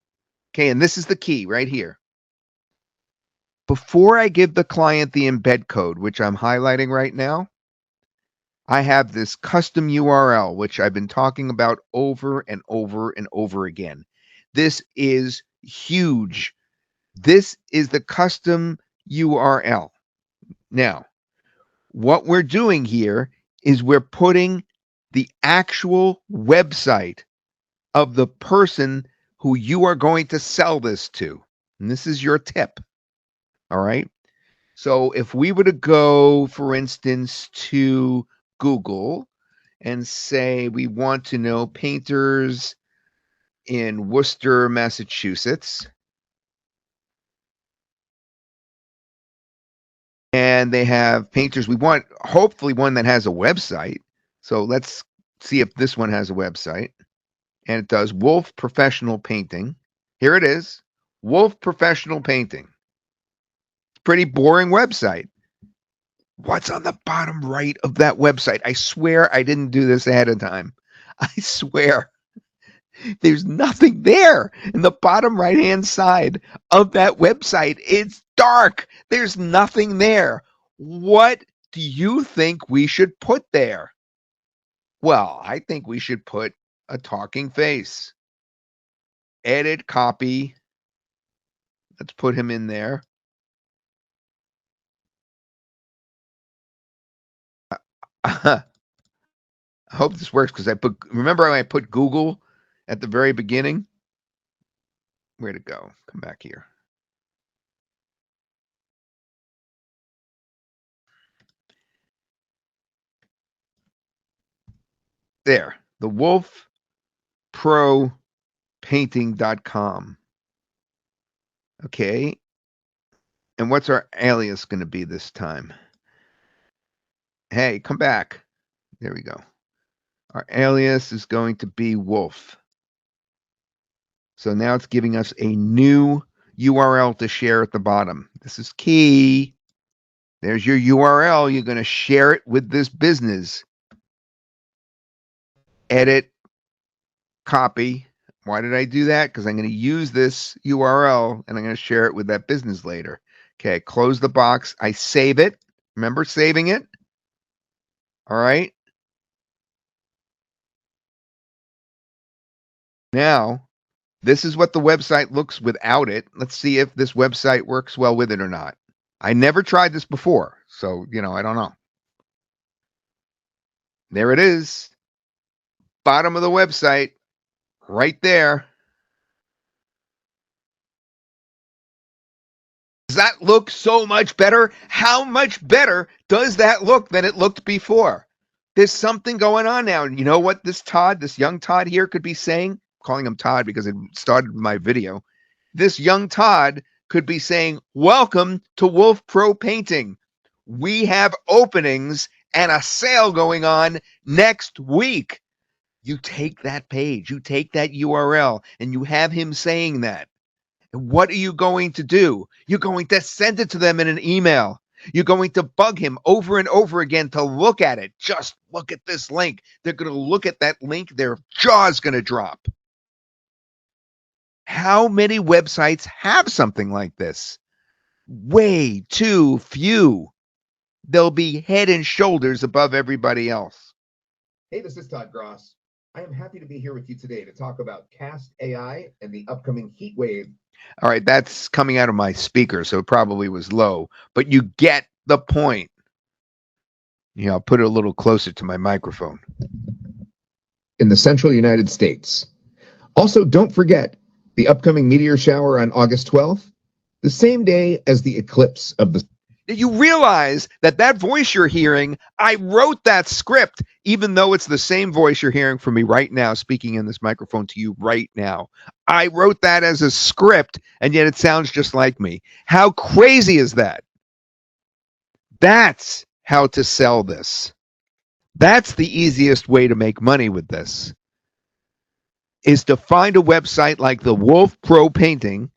Okay, and this is the key right here. Before I give the client the embed code, which I'm highlighting right now, I have this custom URL, which I've been talking about over and over and over again. This is huge. This is the custom URL. Now, what we're doing here is we're putting the actual website of the person who you are going to sell this to. And this is your tip. All right. So if we were to go, for instance, to Google and say we want to know painters in Worcester, Massachusetts, and they have painters. We want hopefully one that has a website. So let's see if this one has a website. And it does. Wolf Professional Painting. Here it is. Wolf Professional Painting. Pretty boring website. What's on the bottom right of that website? I swear I didn't do this ahead of time. I swear. There's nothing there in the bottom right-hand side of that website. It's dark. There's nothing there. What do you think we should put there? Well, I think we should put a talking face. Edit, copy. Let's put him in there. I hope this works because remember when I put Google at the very beginning? Where'd it go? Come back here. There, the wolfpropainting.com. Okay. And what's our alias going to be this time? Hey, come back. There we go. Our alias is going to be Wolf. So now it's giving us a new URL to share at the bottom. This is key. There's your URL. You're going to share it with this business. Edit, copy. Why did I do that? Because I'm going to use this URL and I'm going to share it with that business later. Okay, close the box. I save it. Remember saving it? All right. Now, this is what the website looks without it. Let's see if this website works well with it or not. I never tried this before, so, I don't know. There it is. Bottom of the website, right there. Does that look so much better? How much better does that look than it looked before? There's something going on now. And you know what this young Todd here could be saying? Calling him Todd because it started my video. This young Todd could be saying, welcome to Wolf Pro Painting. We have openings and a sale going on next week. You take that page, you take that URL, and you have him saying that. And what are you going to do? You're going to send it to them in an email. You're going to bug him over and over again to look at it. Just look at this link. They're going to look at that link. Their jaw's going to drop. How many websites have something like this? Way too few. They'll be head and shoulders above everybody else. Hey, this is Todd Gross. I am happy to be here with you today to talk about CastAI and the upcoming heat wave. All right, that's coming out of my speaker, so it probably was low, but you get the point. I'll put it a little closer to my microphone. In the central United States. Also, don't forget the upcoming meteor shower on August 12th, the same day as the eclipse of the... You realize that voice you're hearing, I wrote that script, even though it's the same voice you're hearing from me right now, speaking in this microphone to you right now. I wrote that as a script, and yet it sounds just like me. How crazy is that? That's how to sell this. That's the easiest way to make money with this, is to find a website like the Wolf Pro Painting,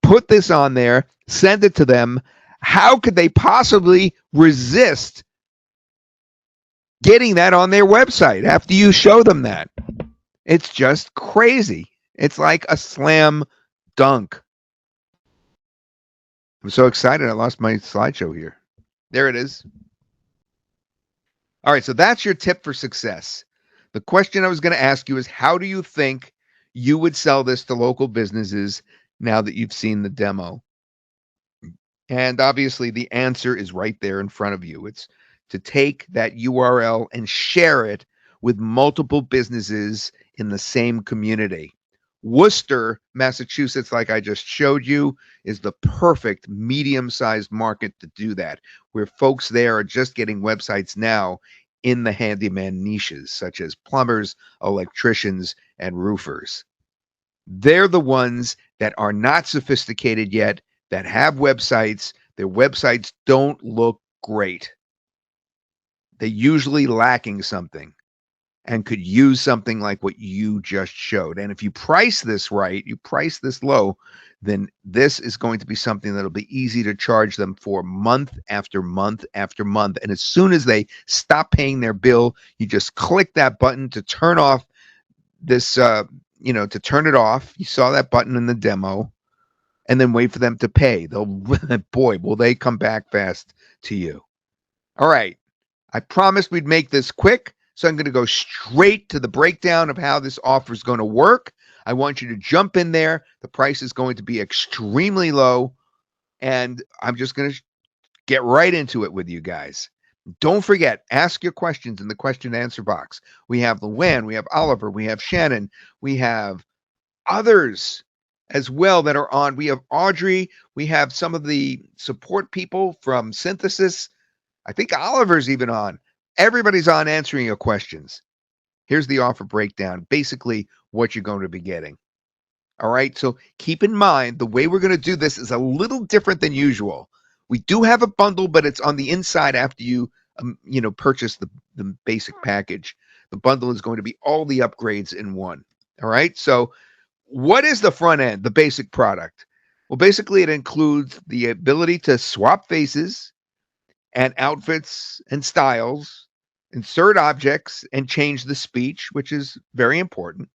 put this on there, send it to them. How could they possibly resist getting that on their website after you show them that? It's just crazy. It's like a slam dunk. I'm so excited. I lost my slideshow here. There it is. All right, so that's your tip for success. The question I was going to ask you is, how do you think you would sell this to local businesses now that you've seen the demo? And obviously the answer is right there in front of you. It's to take that URL and share it with multiple businesses in the same community. Worcester, Massachusetts, like I just showed you, is the perfect medium-sized market to do that, where folks there are just getting websites now in the handyman niches, such as plumbers, electricians, and roofers. They're the ones that are not sophisticated yet, that have websites. Their websites don't look great. They're usually lacking something and could use something like what you just showed. And if you price this right, you price this low, then this is going to be something that'll be easy to charge them for month after month after month. And as soon as they stop paying their bill, you just click that button to turn off this, to turn it off. You saw that button in the demo. And then wait for them to pay. Boy, will they come back fast to you. All right. I promised we'd make this quick, so I'm going to go straight to the breakdown of how this offer is going to work. I want you to jump in there. The price is going to be extremely low, and I'm just going to get right into it with you guys. Don't forget, ask your questions in the question and answer box. We have Luann, we have Oliver, we have Shannon, we have others as well that are on. We have Audrey. We have some of the support people from Synthesis. I think Oliver's even on. Everybody's on answering your questions. Here's the offer breakdown, basically what you're going to be getting. All right, so keep in mind the way we're going to do this is a little different than usual. We do have a bundle, but it's on the inside after you purchase the basic package. The bundle is going to be all the upgrades in one. All right, so what is the front end, the basic product? Well, basically it includes the ability to swap faces and outfits and styles, insert objects, and change the speech, which is very important.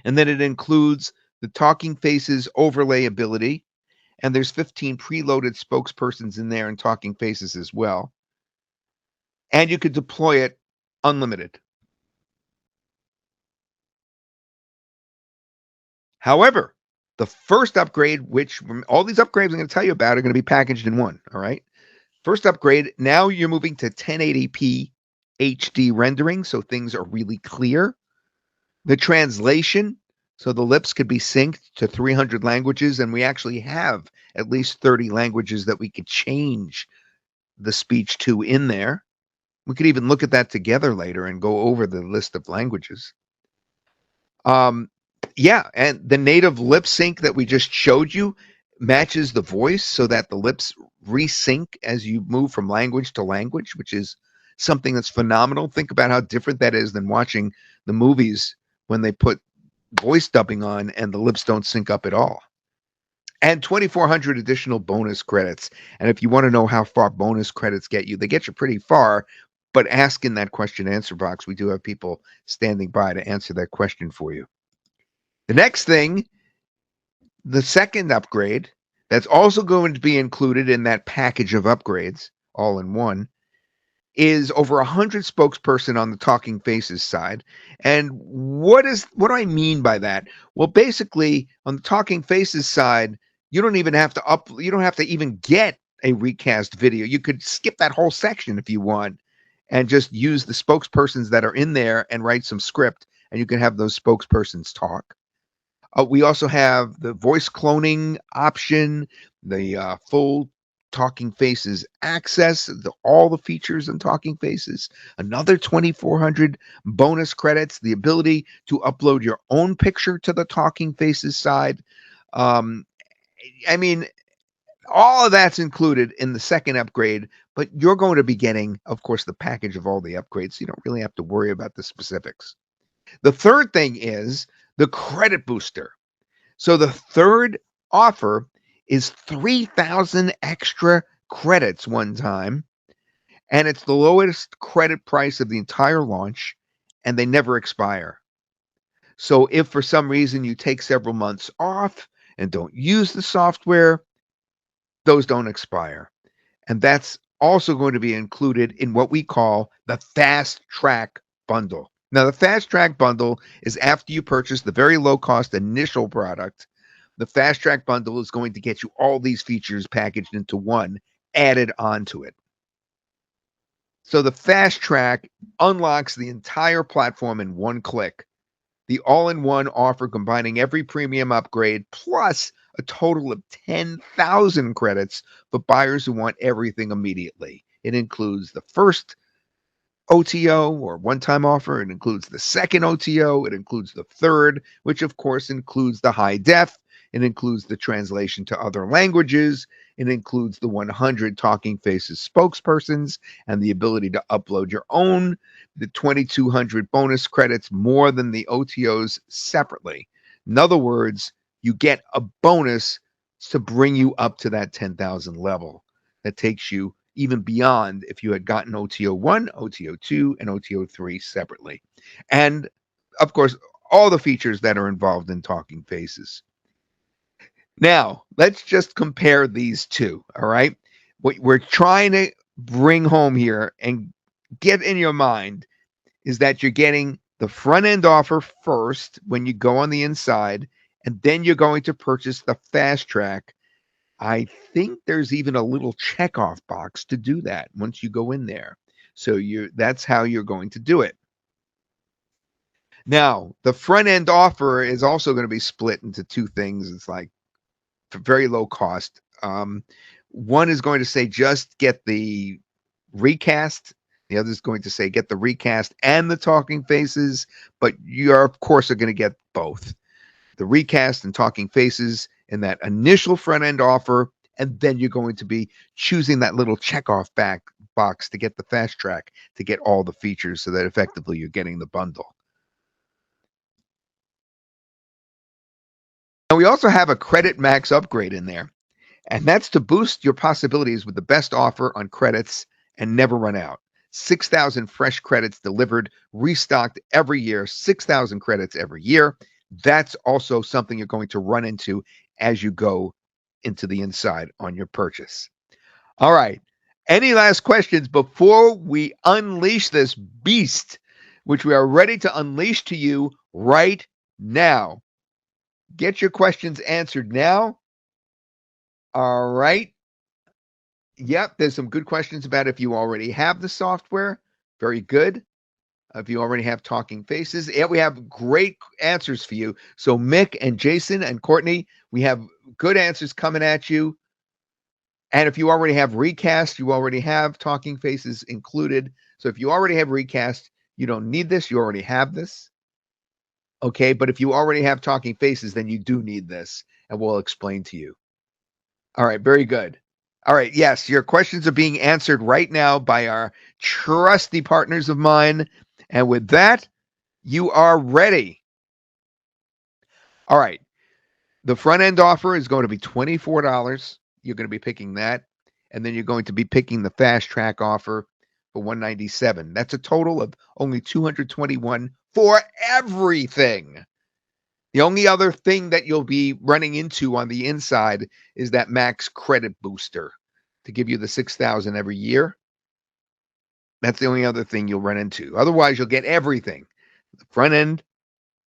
And then it includes the talking faces overlay ability. And there's 15 preloaded spokespersons in there and talking faces as well. And you could deploy it unlimited. However, the first upgrade, which all these upgrades I'm going to tell you about are going to be packaged in one. All right. First upgrade, now you're moving to 1080p HD rendering, so things are really clear. The translation, so the lips could be synced to 300 languages, and we actually have at least 30 languages that we could change the speech to in there. We could even look at that together later and go over the list of languages. Yeah, and the native lip sync that we just showed you matches the voice so that the lips resync as you move from language to language, which is something that's phenomenal. Think about how different that is than watching the movies when they put voice dubbing on and the lips don't sync up at all. And 2,400 additional bonus credits. And if you want to know how far bonus credits get you, they get you pretty far. But ask in that question answer box. We do have people standing by to answer that question for you. The next thing, the second upgrade, that's also going to be included in that package of upgrades, all in one, is over 100 spokesperson on the talking faces side. And what do I mean by that? Well, basically, on the talking faces side, you don't even have to even get a recast video. You could skip that whole section if you want and just use the spokespersons that are in there and write some script, and you can have those spokespersons talk. We also have the voice cloning option, the full Talking Faces access, all the features in Talking Faces, another 2,400 bonus credits, the ability to upload your own picture to the Talking Faces side. I mean, all of that's included in the second upgrade, but you're going to be getting, of course, the package of all the upgrades. So you don't really have to worry about the specifics. The third thing is the credit booster. So the third offer is 3,000 extra credits one time, and it's the lowest credit price of the entire launch, and they never expire. So if for some reason you take several months off and don't use the software, those don't expire. And that's also going to be included in what we call the Fast Track Bundle. Now, the Fast Track Bundle is after you purchase the very low cost initial product. The Fast Track Bundle is going to get you all these features packaged into one, added onto it. So the Fast Track unlocks the entire platform in one click. The all-in-one offer combining every premium upgrade plus a total of 10,000 credits for buyers who want everything immediately. It includes the first OTO or one-time offer. It includes the second OTO. It includes the third, which of course includes the high def. It includes the translation to other languages. It includes the 100 Talking Faces spokespersons and the ability to upload your own, the 2,200 bonus credits more than the OTOs separately. In other words, you get a bonus to bring you up to that 10,000 level. That takes you even beyond if you had gotten OTO 1, OTO 2, and OTO 3 separately. And, of course, all the features that are involved in Talking Faces. Now, let's just compare these two, all right? What we're trying to bring home here and get in your mind is that you're getting the front-end offer first when you go on the inside, and then you're going to purchase the Fast Track. I think there's even a little checkoff box to do that once you go in there. So that's how you're going to do it. Now, the front-end offer is also going to be split into two things. It's like for very low cost. One is going to say just get the recast. The other is going to say get the recast and the Talking Faces, but you are, of course, are going to get both. The recast and Talking Faces in that initial front end offer, and then you're going to be choosing that little checkoff box to get the Fast Track to get all the features so that effectively you're getting the bundle. And we also have a credit max upgrade in there, and that's to boost your possibilities with the best offer on credits and never run out. 6,000 fresh credits delivered, restocked every year, 6,000 credits every year. That's also something you're going to run into as you go into the inside on your purchase. All right. Any last questions before we unleash this beast, which we are ready to unleash to you right now? Get your questions answered now. All right. Yep, there's some good questions about if you already have the software. Very good. If you already have talking faces. Yeah, we have great answers for you. So Mick and Jason and Courtney, we have good answers coming at you. And if you already have Recast, you already have talking faces included. So if you already have Recast, you don't need this. You already have this. Okay, but if you already have talking faces, then you do need this, and we'll explain to you. All right, very good. All right, yes, your questions are being answered right now by our trusty partners of mine. And with that, you are ready. All right, the front end offer is going to be $24. You're going to be picking that. And then you're going to be picking the fast track offer for $197. That's a total of only $221 for everything. The only other thing that you'll be running into on the inside is that max credit booster to give you the $6,000 every year. That's the only other thing you'll run into. Otherwise, you'll get everything. The front end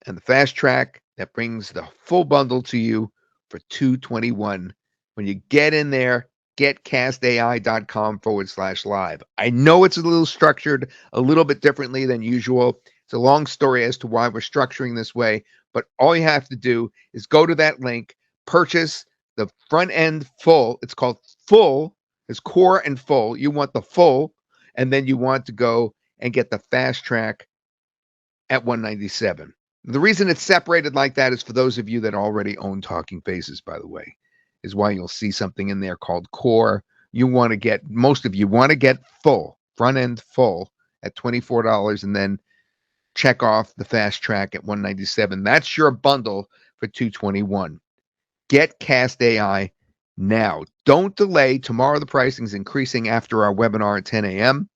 and the fast track that brings the full bundle to you for $221. When you get in there, get castai.com/live. I know it's a little structured a little bit differently than usual. It's a long story as to why we're structuring this way, but all you have to do is go to that link, purchase the front end full. It's called full. It's core and full. You want the full, and then you want to go and get the fast track at $197. The reason it's separated like that is for those of you that already own Talking Faces, by the way, is why you'll see something in there called core. You want to get, most of you want to get full, front end full at $24, and then check off the fast track at $197. That's your bundle for $221. Get Cast AI now. Don't delay. Tomorrow the pricing is increasing after our webinar at 10 a.m.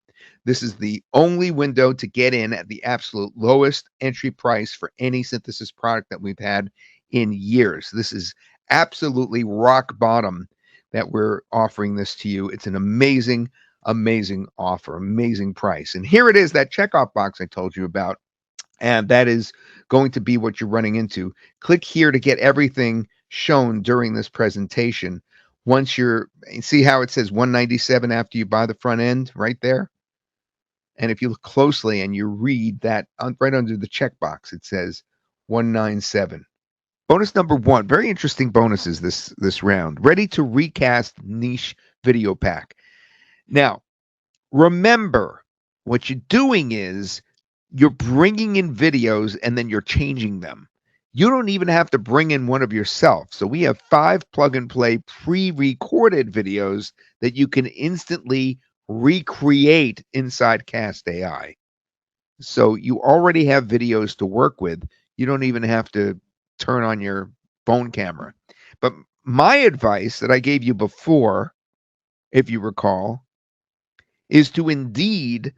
This is the only window to get in at the absolute lowest entry price for any synthesis product that we've had in years. This is absolutely rock bottom that we're offering this to you. It's an amazing, amazing offer, amazing price. And here it is, that checkoff box I told you about. And that is going to be what you're running into. Click here to get everything shown during this presentation. Once see how it says $197 after you buy the front end right there? And if you look closely and you read that right under the checkbox, it says 197. Bonus number 1, very interesting bonuses this round. Ready to recast niche video pack. Now, remember, what you're doing is you're bringing in videos and then you're changing them. You don't even have to bring in one of yourself. So we have 5 plug-and-play pre-recorded videos that you can instantly recreate inside Cast AI. So you already have videos to work with. You don't even have to turn on your phone camera. But my advice that I gave you before, if you recall, is to indeed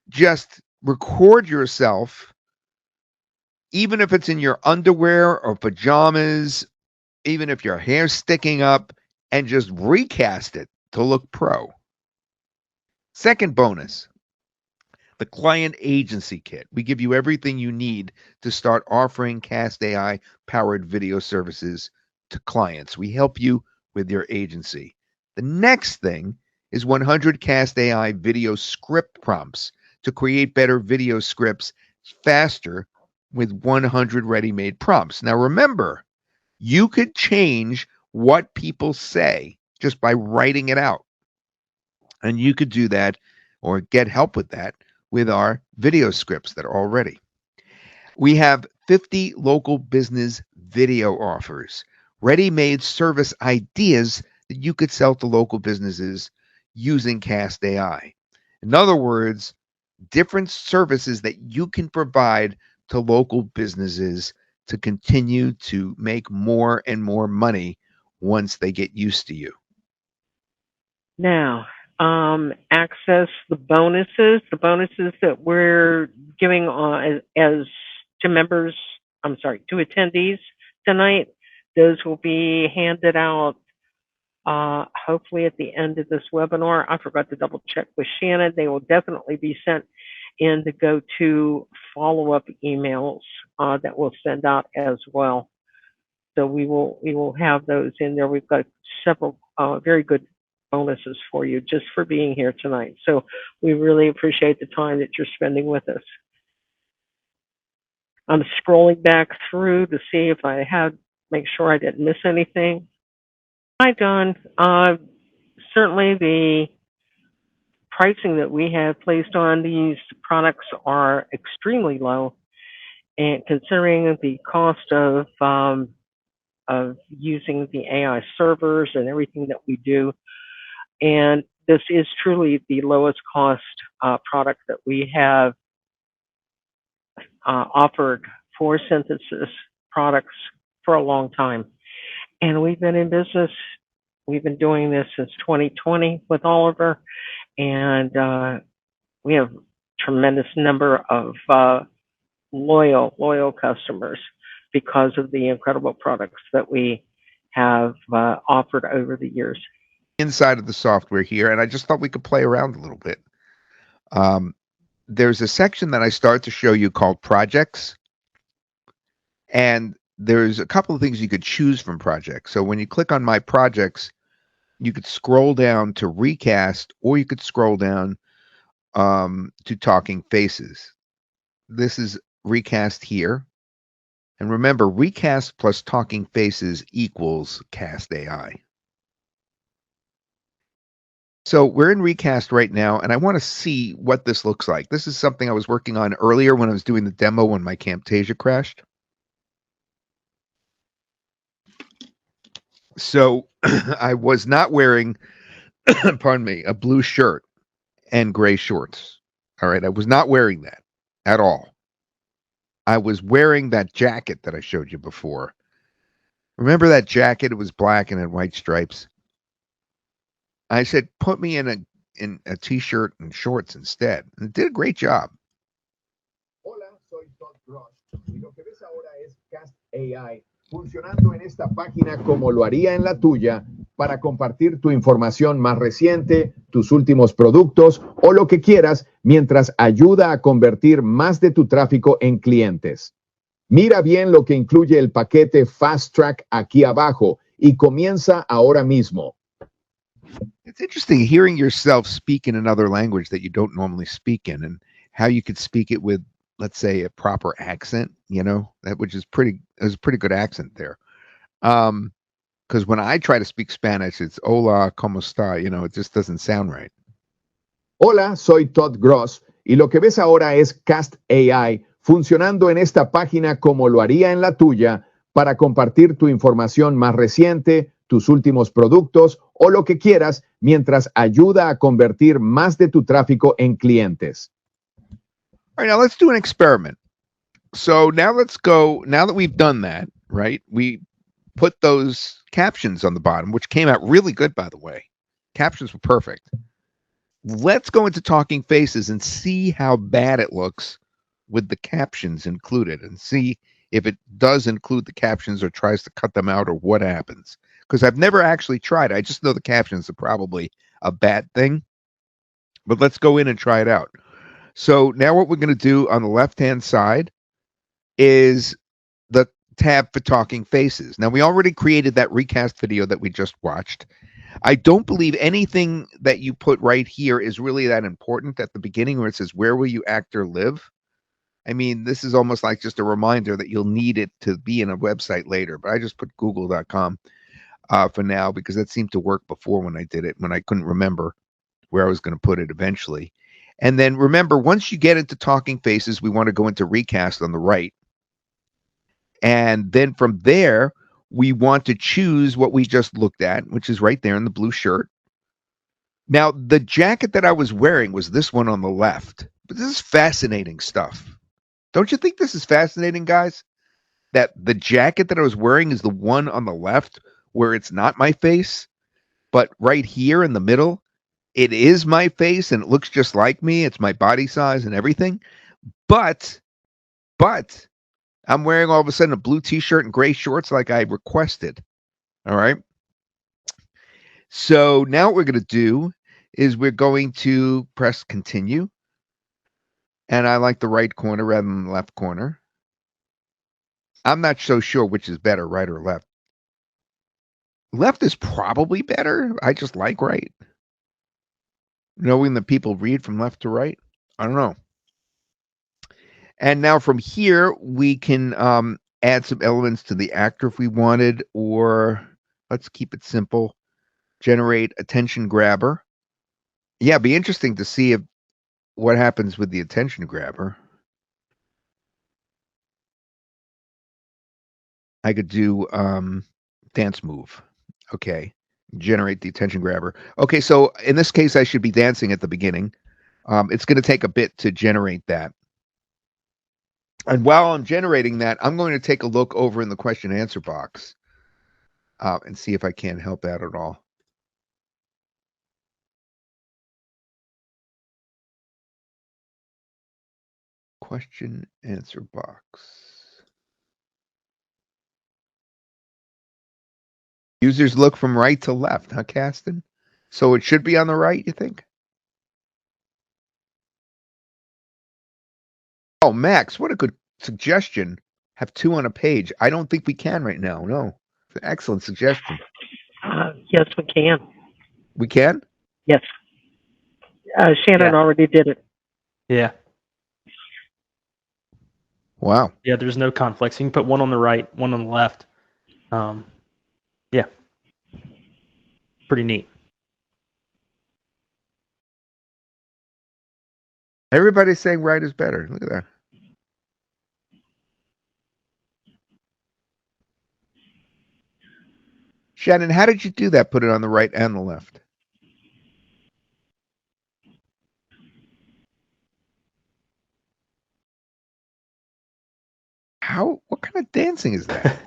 just record yourself, even if it's in your underwear or pajamas, even if your hair's sticking up, and just recast it to look pro. Second bonus, the client agency kit. We give you everything you need to start offering Cast AI powered video services to clients. We help you with your agency. The next thing is 100 Cast AI video script prompts to create better video scripts faster with 100 ready-made prompts. Now remember, you could change what people say just by writing it out. And you could do that or get help with that with our video scripts that are all ready. We have 50 local business video offers, ready-made service ideas that you could sell to local businesses using Cast AI. In other words, different services that you can provide to local businesses to continue to make more and more money once they get used to you. Now, access the bonuses that we're giving as to members two attendees tonight. Those will be handed out hopefully at the end of this webinar. I forgot to double check with Shannon. They will definitely be sent in the go-to follow-up emails that we'll send out as well. So we will have those in there. We've got several very good bonuses for you just for being here tonight. So we really appreciate the time that you're spending with us. I'm scrolling back through to see if make sure I didn't miss anything. Hi, Don. Certainly the pricing that we have placed on these products are extremely low, and considering the cost of using the AI servers and everything that we do. And this is truly the lowest cost product that we have offered for synthesis products for a long time. And we've been in business. We've been doing this since 2020 with Oliver, and we have a tremendous number of loyal customers because of the incredible products that we have offered over the years. Inside of the software here, and I just thought we could play around a little bit. There's a section that I start to show you called projects, and there's a couple of things you could choose from projects. So when you click on my projects, you could scroll down to Recast, or you could scroll down to Talking Faces. This is Recast here. And remember, Recast plus Talking Faces equals CastAI. So we're in Recast right now, and I want to see what this looks like. This is something I was working on earlier when I was doing the demo when my Camtasia crashed. So I was not wearing, pardon me, a blue shirt and gray shorts. All right, I was not wearing that at all. I was wearing that jacket that I showed you before. Remember that jacket? It was black and had white stripes. I said, put me in a t-shirt and shorts instead. And it did a great job. Hola, soy Todd Gross. Y lo que ves ahora es CastAI funcionando en esta página como lo haría en la tuya para compartir tu información más reciente, tus últimos productos o lo que quieras mientras ayuda a convertir más de tu tráfico en clientes. Mira bien lo que incluye el paquete Fast Track aquí abajo y comienza ahora mismo. It's interesting hearing yourself speak in another language that you don't normally speak in, and how you could speak it with, let's say, a proper accent, you know, that which is it was a pretty good accent there. Because when I try to speak Spanish, it's hola, ¿cómo está? You know, it just doesn't sound right. Hola, soy Todd Gross y lo que ves ahora es CastAI funcionando en esta página como lo haría en la tuya para compartir tu información más reciente, tus últimos productos o lo que quieras mientras ayuda a convertir más de tu tráfico en clientes. All right, now let's do an experiment. So now let's go, now that we've done that, right? We put those captions on the bottom, which came out really good, by the way. Captions were perfect. Let's go into Talking Faces and see how bad it looks with the captions included, and see if it does include the captions or tries to cut them out or what happens. Because I've never actually tried. I just know the captions are probably a bad thing. But let's go in and try it out. So now what we're going to do on the left-hand side is the tab for Talking Faces. Now, we already created that recast video that we just watched. I don't believe anything that you put right here is really that important at the beginning where it says, where will you actor live? I mean, this is almost like just a reminder that you'll need it to be in a website later. But I just put google.com for now because that seemed to work before when I did it, when I couldn't remember where I was going to put it eventually. And then remember, once you get into Talking Faces, we want to go into Recast on the right. And then from there, we want to choose what we just looked at, which is right there in the blue shirt. Now, the jacket that I was wearing was this one on the left. But this is fascinating stuff. Don't you think this is fascinating, guys? That the jacket that I was wearing is the one on the left where it's not my face, but right here in the middle, it is my face and it looks just like me. It's my body size and everything. But I'm wearing all of a sudden a blue t-shirt and gray shorts like I requested. All right. So now what we're going to do is we're going to press continue. And I like the right corner rather than the left corner. I'm not so sure which is better, right or left. Left is probably better. I just like right. Knowing that people read from left to right. I don't know. And now from here, we can add some elements to the actor if we wanted, or let's keep it simple. Generate attention grabber. Yeah, it'd be interesting to see what happens with the attention grabber. I could do dance move. Okay. Generate the attention grabber. Okay, so in this case, I should be dancing at the beginning. It's going to take a bit to generate that. And while I'm generating that, I'm going to take a look over in the question and answer box and see if I can help out at all. Question answer box. Users look from right to left, huh, Caston? So it should be on the right, you think? Oh, Max, what a good suggestion. Have two on a page. I don't think we can right now. No. Excellent suggestion. Yes, we can. We can? Yes. Shannon already did it. Yeah. Wow. Yeah, there's no conflicts. You can put one on the right, one on the left. Yeah. Pretty neat. Everybody's saying right is better. Look at that. Shannon, how did you do that? Put it on the right and the left. How? What kind of dancing is that?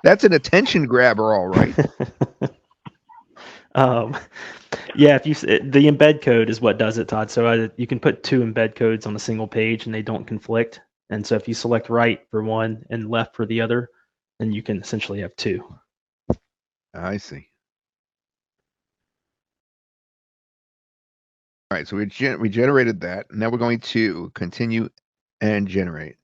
That's an attention grabber, all right. Yeah, if the embed code is what does it, Todd. So you can put two embed codes on a single page and they don't conflict. And so if you select right for one and left for the other, then you can essentially have two. I see. All right, so we generated that. Now we're going to continue and generate.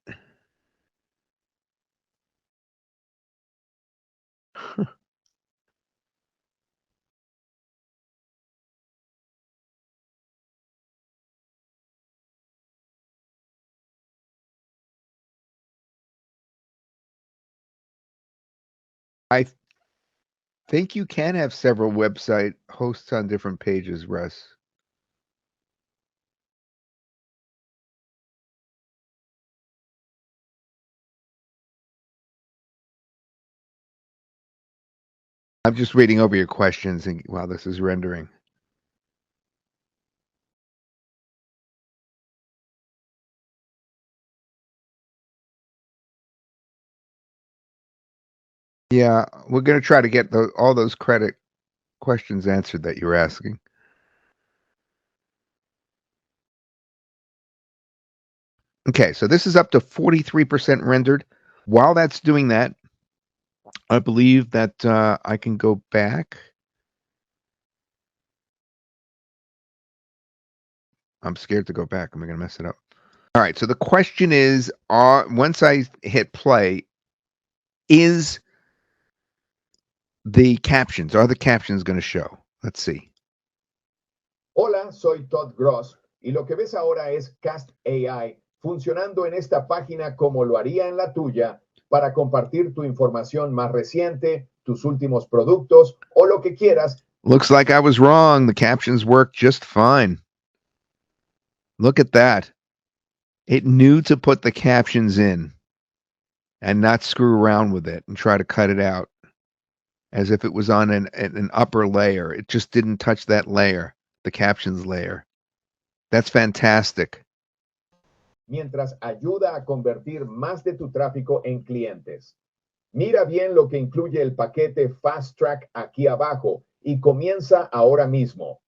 I think you can have several website hosts on different pages, Russ. I'm just reading over your questions while this is rendering. Yeah, we're going to try to get all those credit questions answered that you were asking. Okay, so this is up to 43% rendered. While that's doing that, I believe that I can go back. I'm scared to go back. Am I going to mess it up? All right, so the question is, once I hit play, are the captions going to show? Let's see. Hola, soy Todd Gross y lo que ves ahora es CastAI funcionando en esta página como lo haría en la tuya para compartir tu información más reciente, tus últimos productos o lo que quieras. Looks like I was wrong. The captions work just fine. Look at that. It knew to put the captions in and not screw around with it and try to cut it out as if it was on an upper layer. It just didn't touch that layer, the captions layer. That's fantastic. Mientras ayuda a convertir más de tu tráfico en clientes. Mira bien lo que incluye el paquete Fast Track aquí abajo y comienza ahora mismo.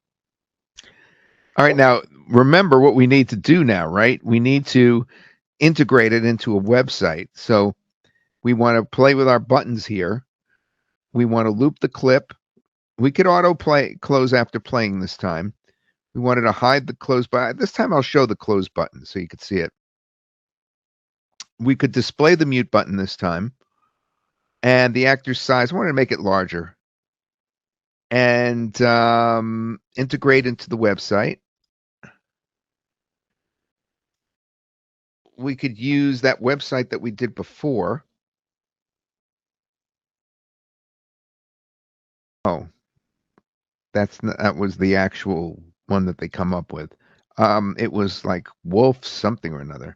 All right, now remember what we need to do now, right? We need to integrate it into a website. So we want to play with our buttons here. We want to loop the clip. We could auto play close after playing this time. We wanted to hide the close button. This time I'll show the close button so you could see it. We could display the mute button this time. And the actor's size, I wanted to make it larger. And integrate into the website. We could use that website that we did before. Oh, that was the actual one that they come up with. It was like Wolf something or another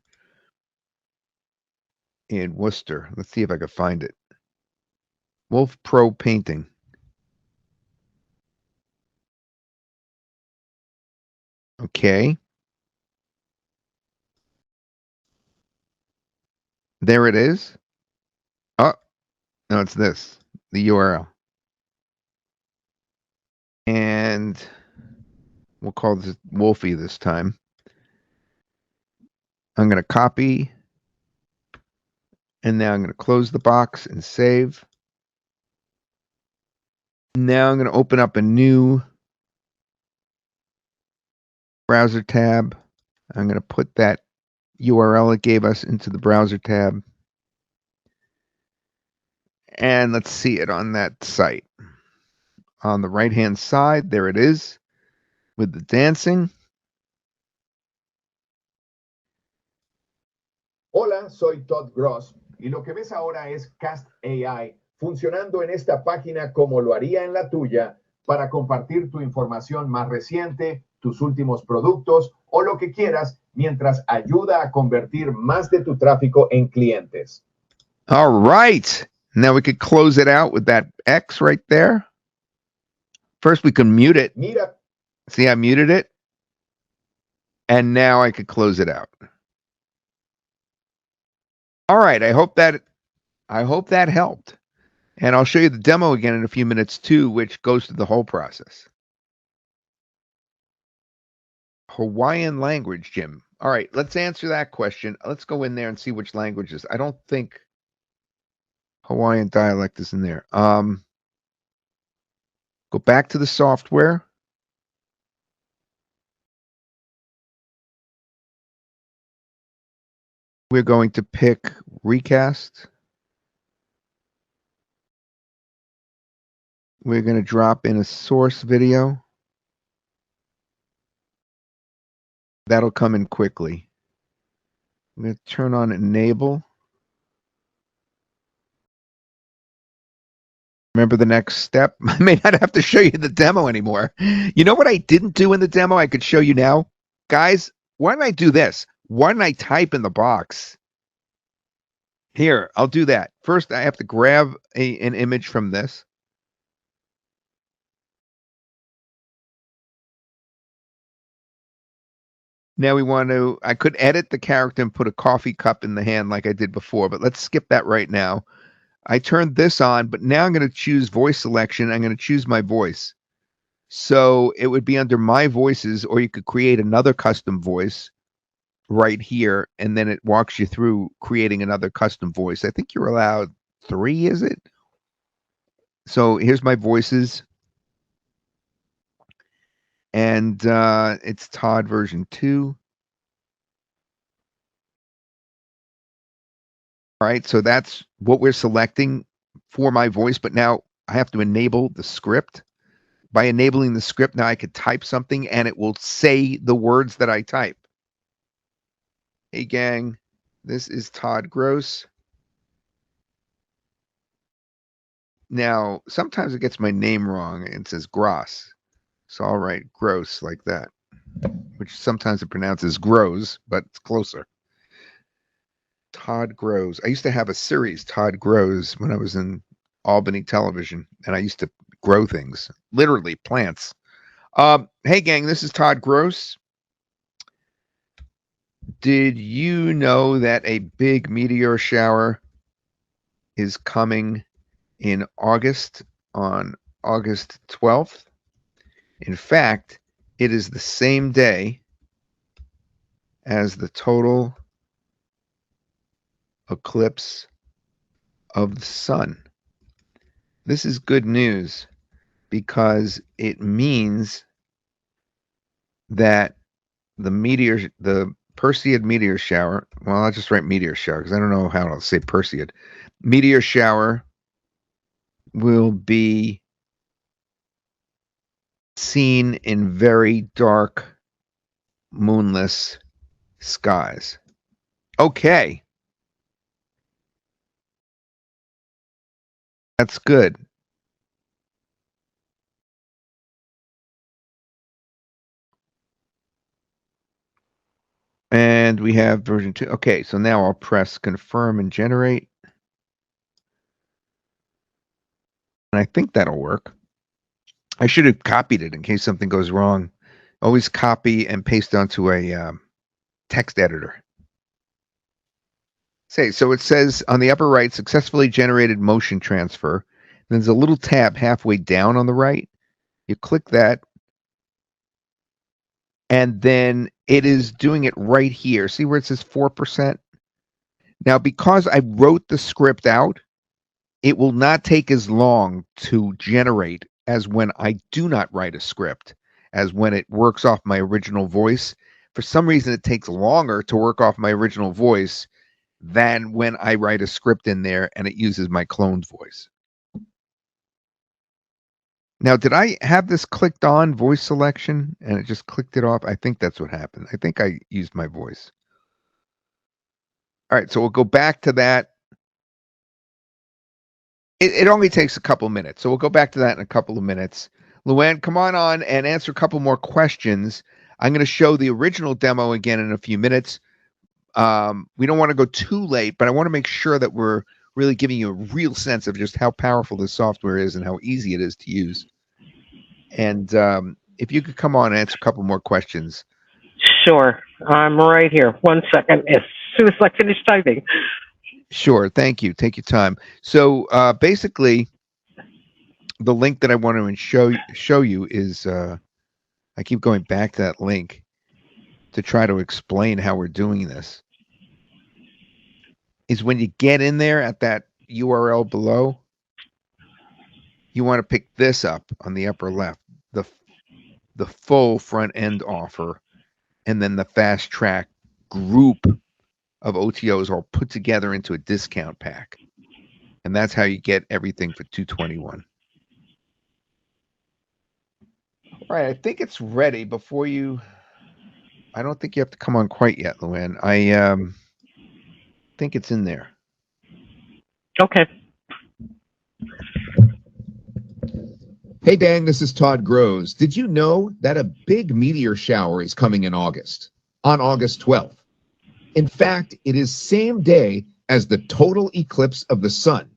in Worcester. Let's see if I can find it. Wolf Pro Painting. Okay. There it is. Oh, no, it's this, the URL. And we'll call this Wolfie this time. I'm going to copy. And now I'm going to close the box and save. Now I'm going to open up a new browser tab. I'm going to put that URL it gave us into the browser tab. And let's see it on that site. On the right-hand side, there it is with the dancing. Hola, soy Todd Gross y lo que ves ahora es CastAI funcionando en esta página como lo haría en la tuya para compartir tu información más reciente, tus últimos productos o lo que quieras mientras ayuda a convertir más de tu tráfico en clientes. All right. Now we could close it out with that X right there. First, we can mute it. Mira. See, I muted it. And now I could close it out. All right. I hope that helped. And I'll show you the demo again in a few minutes too, which goes through the whole process. Hawaiian language, Jim. All right, let's answer that question. Let's go in there and see which languages. I don't think Hawaiian dialect is in there. Go back to the software. We're going to pick Recast. We're going to drop in a source video. That'll come in quickly. I'm going to turn on enable. Remember the next step? I may not have to show you the demo anymore. You know what I didn't do in the demo I could show you now? Guys, why don't I do this? Why don't I type in the box? Here, I'll do that. First, I have to grab an image from this. Now I could edit the character and put a coffee cup in the hand like I did before, but let's skip that right now. I turned this on, but now I'm going to choose voice selection. I'm going to choose my voice. So it would be under my voices, or you could create another custom voice right here, and then it walks you through creating another custom voice. I think you're allowed 3, is it? So here's my voices. And it's Todd version 2. All right, so that's what we're selecting for my voice, but now I have to enable the script. By enabling the script, now I could type something and it will say the words that I type. Hey gang, this is Todd Gross. Now, sometimes it gets my name wrong and it says Gross. So I'll write gross like that, which sometimes it pronounces grows, but it's closer. Todd Grows. I used to have a series, Todd Grows, when I was in Albany Television, and I used to grow things, literally plants. Hey, gang, this is Todd Gross. Did you know that a big meteor shower is coming in August, on August 12th? In fact, it is the same day as the total eclipse of the sun. This is good news because it means that the Perseid meteor shower, well, I'll just write meteor shower because I don't know how to say Perseid. Meteor shower will be seen in very dark, moonless skies. Okay. That's good. And we have version 2. Okay, so now I'll press confirm and generate. And I think that'll work. I should have copied it in case something goes wrong. Always copy and paste onto a text editor. So it says on the upper right, successfully generated motion transfer. There's a little tab halfway down on the right. You click that. And then it is doing it right here. See where it says 4%? Now, because I wrote the script out, it will not take as long to generate as when I do not write a script, as when it works off my original voice. For some reason, it takes longer to work off my original voice than when I write a script in there and it uses my cloned voice. Now, did I have this clicked on voice selection and it just clicked it off? I think that's what happened. I think I used my voice. All right, so we'll go back to that. It only takes a couple minutes, so we'll go back to that in a couple of minutes. Luann, come on and answer a couple more questions. I'm going to show the original demo again in a few minutes. We don't want to go too late, but I want to make sure that we're really giving you a real sense of just how powerful this software is and how easy it is to use. And if you could come on and answer a couple more questions. Sure. I'm right here. 1 second. As soon as I finish typing. Sure. Thank you. Take your time. So basically, the link that I want to show you is, I keep going back to that link to try to explain how we're doing this, is when you get in there at that URL below, you want to pick this up on the upper left, the full front end offer, and then the fast track group of OTOs all put together into a discount pack. And that's how you get everything for $221. All right, I think it's ready before you. I don't think you have to come on quite yet, Luann. I think it's in there. Okay. Hey, Dan, this is Todd Groves. Did you know that a big meteor shower is coming in August, on August 12th? In fact, it is same day as the total eclipse of the sun.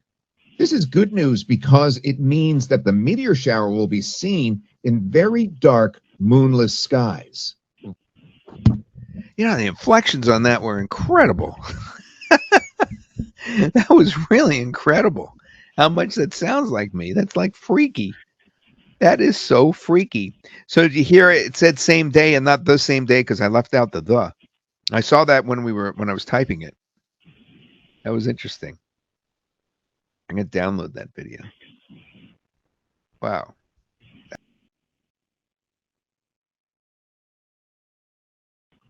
This is good news because it means that the meteor shower will be seen in very dark, moonless skies. You know, the inflections on that were incredible. That was really incredible. How much that sounds like me. That's like freaky. That is so freaky. So did you hear it? It said same day and not the same day because I left out the. I saw that when I was typing it. That was interesting. I'm going to download that video. Wow.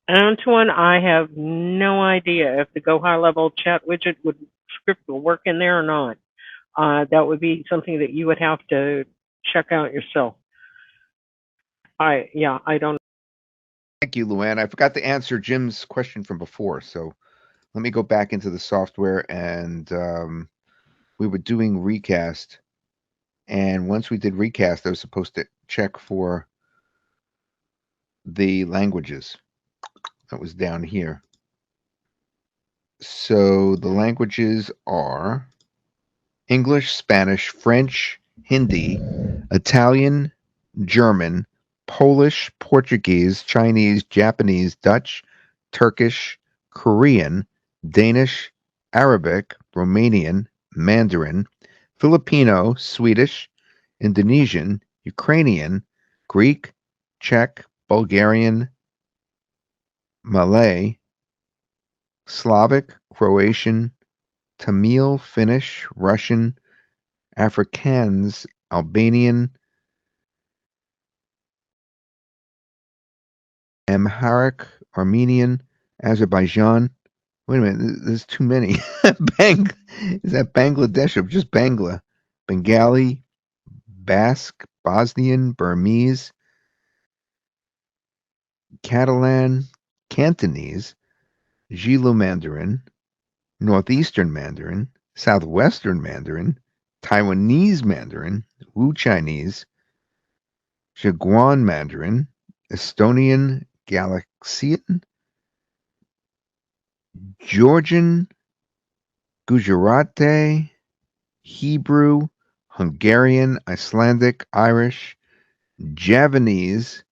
Antoine, I have no idea if the Go High Level chat widget script will work in there or not. That would be something that you would have to check out yourself. I don't. Thank you, Luann. I forgot to answer Jim's question from before, so let me go back into the software. And we were doing Recast, and once we did Recast, I was supposed to check for the languages. That was down here. So the languages are English, Spanish, French, Hindi, Italian, German, Polish, Portuguese, Chinese, Japanese, Dutch, Turkish, Korean, Danish, Arabic, Romanian, Mandarin, Filipino, Swedish, Indonesian, Ukrainian, Greek, Czech, Bulgarian, Malay, Slavic, Croatian, Tamil, Finnish, Russian, Afrikaans, Albanian, Amharic, Armenian, Azerbaijan. Wait a minute, there's too many. Is that Bangladesh or just Bangla? Bengali, Basque, Bosnian, Burmese, Catalan, Cantonese, Gilo Mandarin, Northeastern Mandarin, Southwestern Mandarin, Taiwanese Mandarin, Wu Chinese, Zheguan Mandarin, Estonian, Galaxian, Georgian, Gujarati, Hebrew, Hungarian, Icelandic, Irish, Javanese,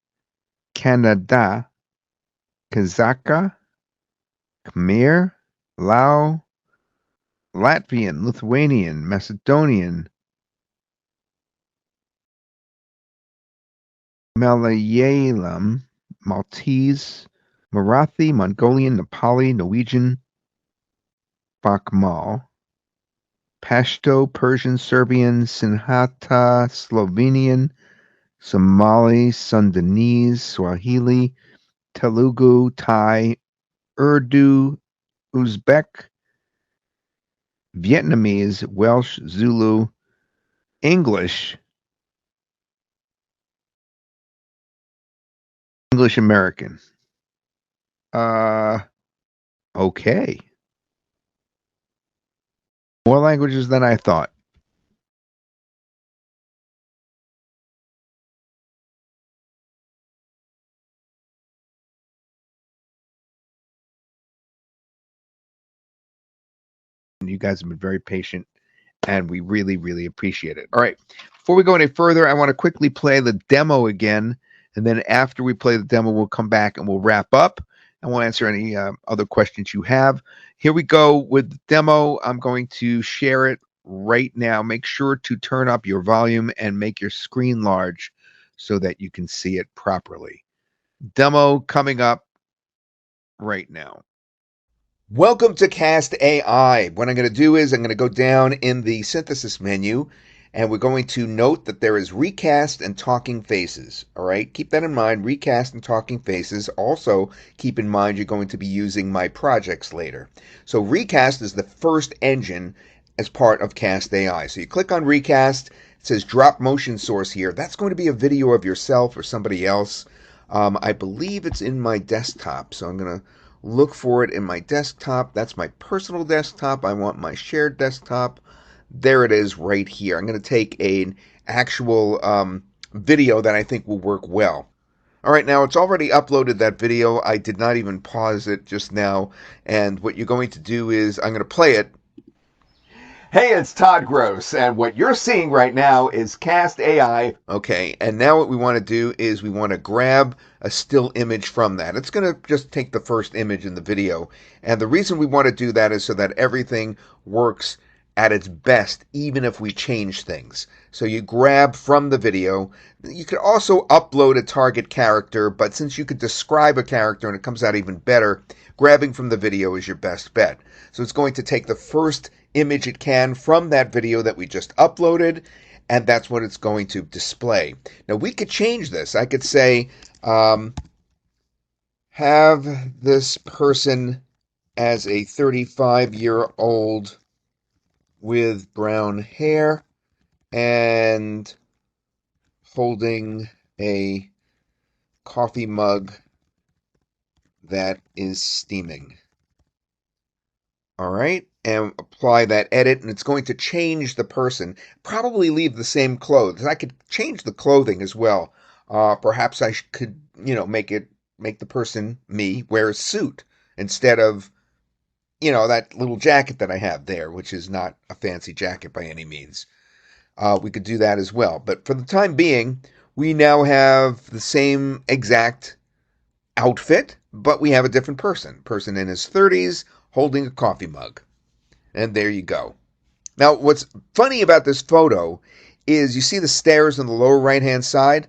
Kannada, Kazakh, Khmer, Lao, Latvian, Lithuanian, Macedonian, Malayalam, Maltese, Marathi, Mongolian, Nepali, Norwegian, Bakhmal, Pashto, Persian, Serbian, Sinhata, Slovenian, Somali, Sundanese, Swahili, Telugu, Thai, Urdu, Uzbek, Vietnamese, Welsh, Zulu, English, English American. Okay. More languages than I thought. You guys have been very patient, and we really, really appreciate it. All right. Before we go any further, I want to quickly play the demo again, and then after we play the demo, we'll come back and we'll wrap up, and we'll answer any other questions you have. Here we go with the demo. I'm going to share it right now. Make sure to turn up your volume and make your screen large so that you can see it properly. Demo coming up right now. Welcome to CastAI. What I'm going to do is I'm going to go down in the synthesis menu, and we're going to note that there is Recast and Talking Faces. All right, keep that in mind, Recast and Talking Faces. Also, keep in mind you're going to be using my projects later. So Recast is the first engine as part of CastAI. So you click on Recast. It says drop motion source here. That's going to be a video of yourself or somebody else. I believe it's in my desktop, so I'm going to look for it in my desktop. That's my personal desktop. I want my shared desktop. There it is right here. I'm going to take an actual video that I think will work well. All right, now it's already uploaded that video. I did not even pause it just now. And what you're going to do is I'm going to play it. Hey, it's Todd Gross, and what you're seeing right now is CastAI. Okay, and now what we want to do is we want to grab a still image from that. It's going to just take the first image in the video. And the reason we want to do that is so that everything works at its best, even if we change things. So you grab from the video. You could also upload a target character, but since you could describe a character and it comes out even better, grabbing from the video is your best bet. So it's going to take the first image it can from that video that we just uploaded, and that's what it's going to display. Now we could change this. I could say, have this person as a 35-year-old with brown hair and holding a coffee mug that is steaming. All right, and apply that edit, and it's going to change the person. Probably leave the same clothes. I could change the clothing as well. Perhaps I could, make the person, me, wear a suit instead of, that little jacket that I have there, which is not a fancy jacket by any means. We could do that as well. But for the time being, we now have the same exact outfit, but we have a different person. Person in his 30s holding a coffee mug. And there you go. Now, what's funny about this photo is you see the stairs on the lower right-hand side?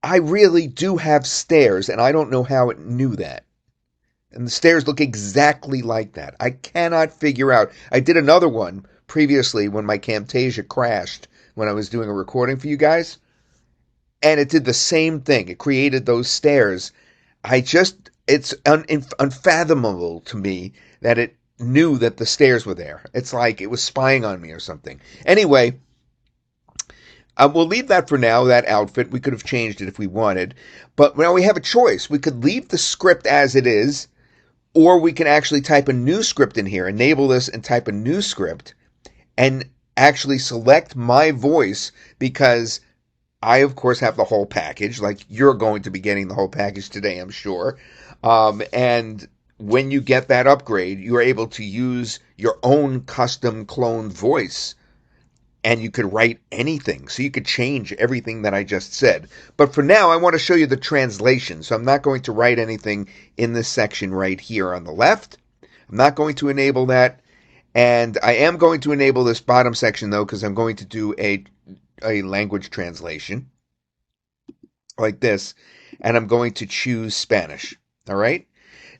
I really do have stairs, and I don't know how it knew that. And the stairs look exactly like that. I cannot figure out. I did another one previously when my Camtasia crashed when I was doing a recording for you guys, and it did the same thing. It created those stairs. It's unfathomable to me that it knew that the stairs were there. It's like it was spying on me or something. Anyway, we'll leave that for now, that outfit. We could have changed it if we wanted. But now we have a choice. We could leave the script as it is, or we can actually type a new script in here, enable this and type a new script, and actually select my voice, because I, of course, have the whole package. Like, you're going to be getting the whole package today, I'm sure. And when you get that upgrade, you're able to use your own custom cloned voice, and you could write anything. So you could change everything that I just said. But for now, I want to show you the translation. So I'm not going to write anything in this section right here on the left. I'm not going to enable that. And I am going to enable this bottom section, though, because I'm going to do a language translation like this. And I'm going to choose Spanish. All right?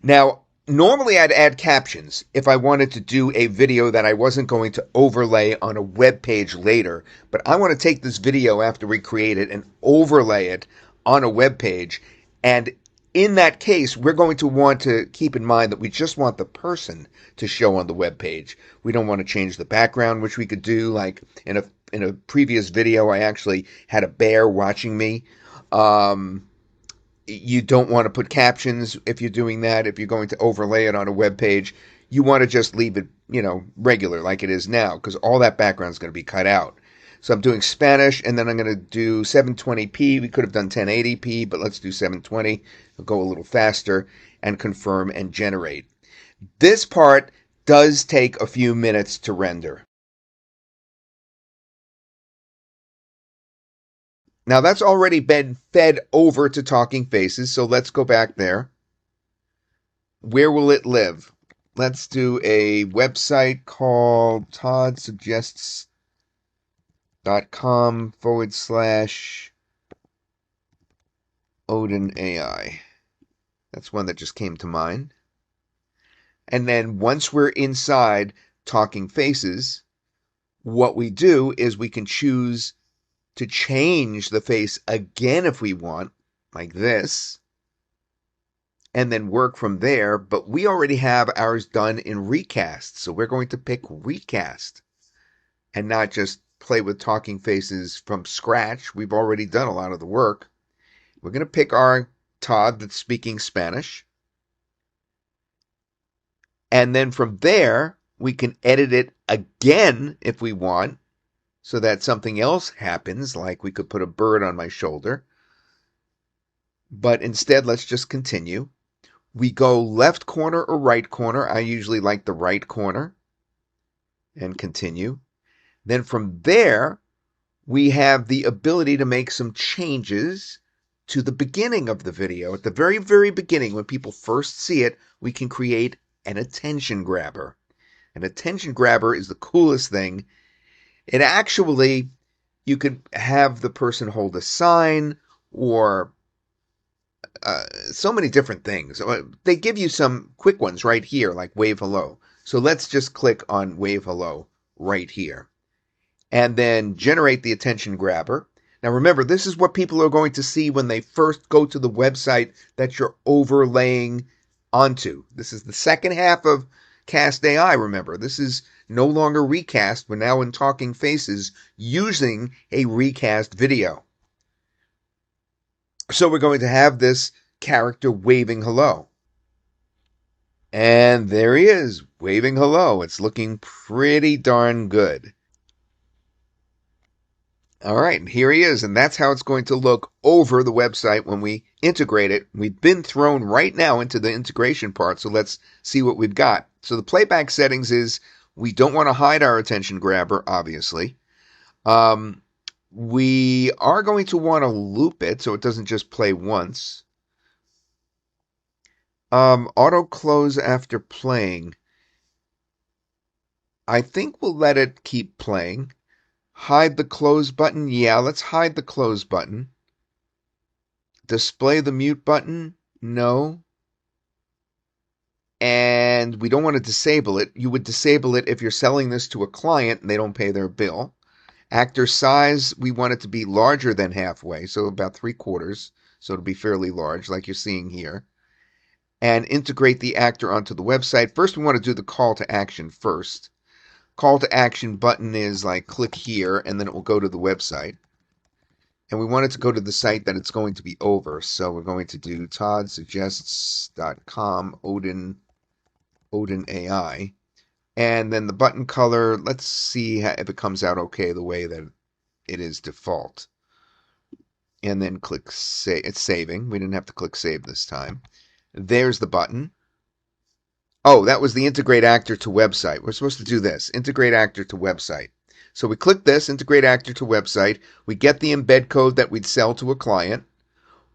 Now, normally I'd add captions if I wanted to do a video that I wasn't going to overlay on a web page later. But I want to take this video after we create it and overlay it on a web page. And in that case, we're going to want to keep in mind that we just want the person to show on the web page. We don't want to change the background, which we could do. Like in a previous video, I actually had a bear watching me. You don't want to put captions if you're doing that. If you're going to overlay it on a web page, you want to just leave it, regular like it is now, because all that background is going to be cut out. So I'm doing Spanish, and then I'm going to do 720p. We could have done 1080p, but let's do 720. It'll go a little faster, and confirm and generate. This part does take a few minutes to render. Now that's already been fed over to Talking Faces, so let's go back there. Where will it live? Let's do a website called toddsuggests.com/OdinAI. That's one that just came to mind. And then once we're inside Talking Faces, what we do is we can choose to change the face again if we want, like this, and then work from there. But we already have ours done in Recast, so we're going to pick Recast and not just play with Talking Faces from scratch. We've already done a lot of the work. We're going to pick our Todd that's speaking Spanish, and then from there we can edit it again if we want, so that something else happens, like we could put a bird on my shoulder. But instead, let's just continue. We go left corner or right corner. I usually like the right corner. And continue. Then from there, we have the ability to make some changes to the beginning of the video. At the very, very beginning, when people first see it, we can create an attention grabber. An attention grabber is the coolest thing. It actually, you could have the person hold a sign, or so many different things. They give you some quick ones right here, like wave hello. So let's just click on wave hello right here. And then generate the attention grabber. Now remember, this is what people are going to see when they first go to the website that you're overlaying onto. This is the second half of CastAI, remember. This is no longer Recast. We're now in Talking Faces using a Recast video. So we're going to have this character waving hello. And there he is, waving hello. It's looking pretty darn good. All right, and here he is, and that's how it's going to look over the website when we integrate it. We've been thrown right now into the integration part, so let's see what we've got. So the playback settings is we don't want to hide our attention grabber, obviously. We are going to want to loop it so it doesn't just play once. Auto close after playing. I think we'll let it keep playing. Hide the close button. Yeah, let's hide the close button. display the mute button? No. And we don't want to disable it. You would disable it if you're selling this to a client and they don't pay their bill. Actor size, we want it to be larger than halfway, so about 3/4. So it'll be fairly large, like you're seeing here. And integrate the actor onto the website. First, we want to do the call to action first. Call to action button is like click here, and then it will go to the website. And we want it to go to the site that it's going to be over. So we're going to do toddsuggests.com, Odin AI. And then the button color, let's see if it comes out okay the way that it is default. And then click save. It's saving. We didn't have to click save this time. There's the button. Oh, that was the integrate actor to website. We're supposed to do this. Integrate actor to website. So we click this, integrate actor to website. We get the embed code that we'd sell to a client.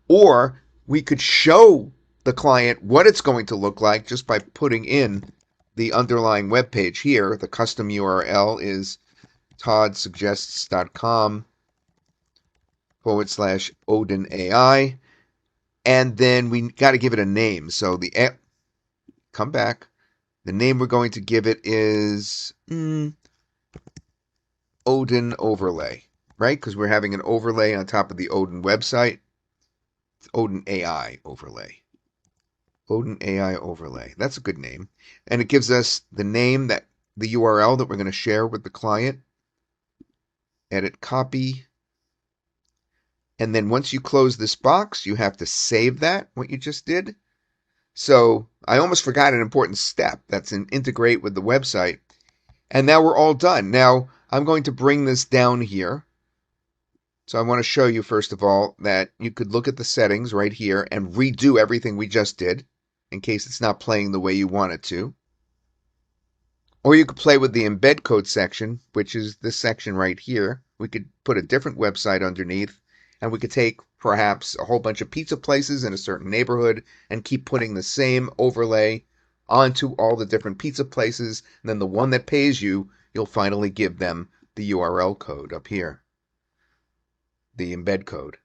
Or we could show the client what it's going to look like just by putting in the underlying web page here. The custom URL is toddsuggests.com/Odin AI. And then we got to give it a name. So come back. The name we're going to give it is Odin Overlay, right? Because we're having an overlay on top of the Odin website. It's Odin AI Overlay. Odin AI Overlay. That's a good name. And it gives us the name, the URL that we're going to share with the client. Edit copy. And then once you close this box, you have to save that, what you just did. So I almost forgot an important step. That's an integrate with the website. And now we're all done. Now I'm going to bring this down here. So I want to show you, first of all, that you could look at the settings right here and redo everything we just did in case it's not playing the way you want it to. Or you could play with the embed code section, which is this section right here. We could put a different website underneath, and we could take perhaps a whole bunch of pizza places in a certain neighborhood and keep putting the same overlay onto all the different pizza places. And then the one that pays you, you'll finally give them the URL code up here, the embed code.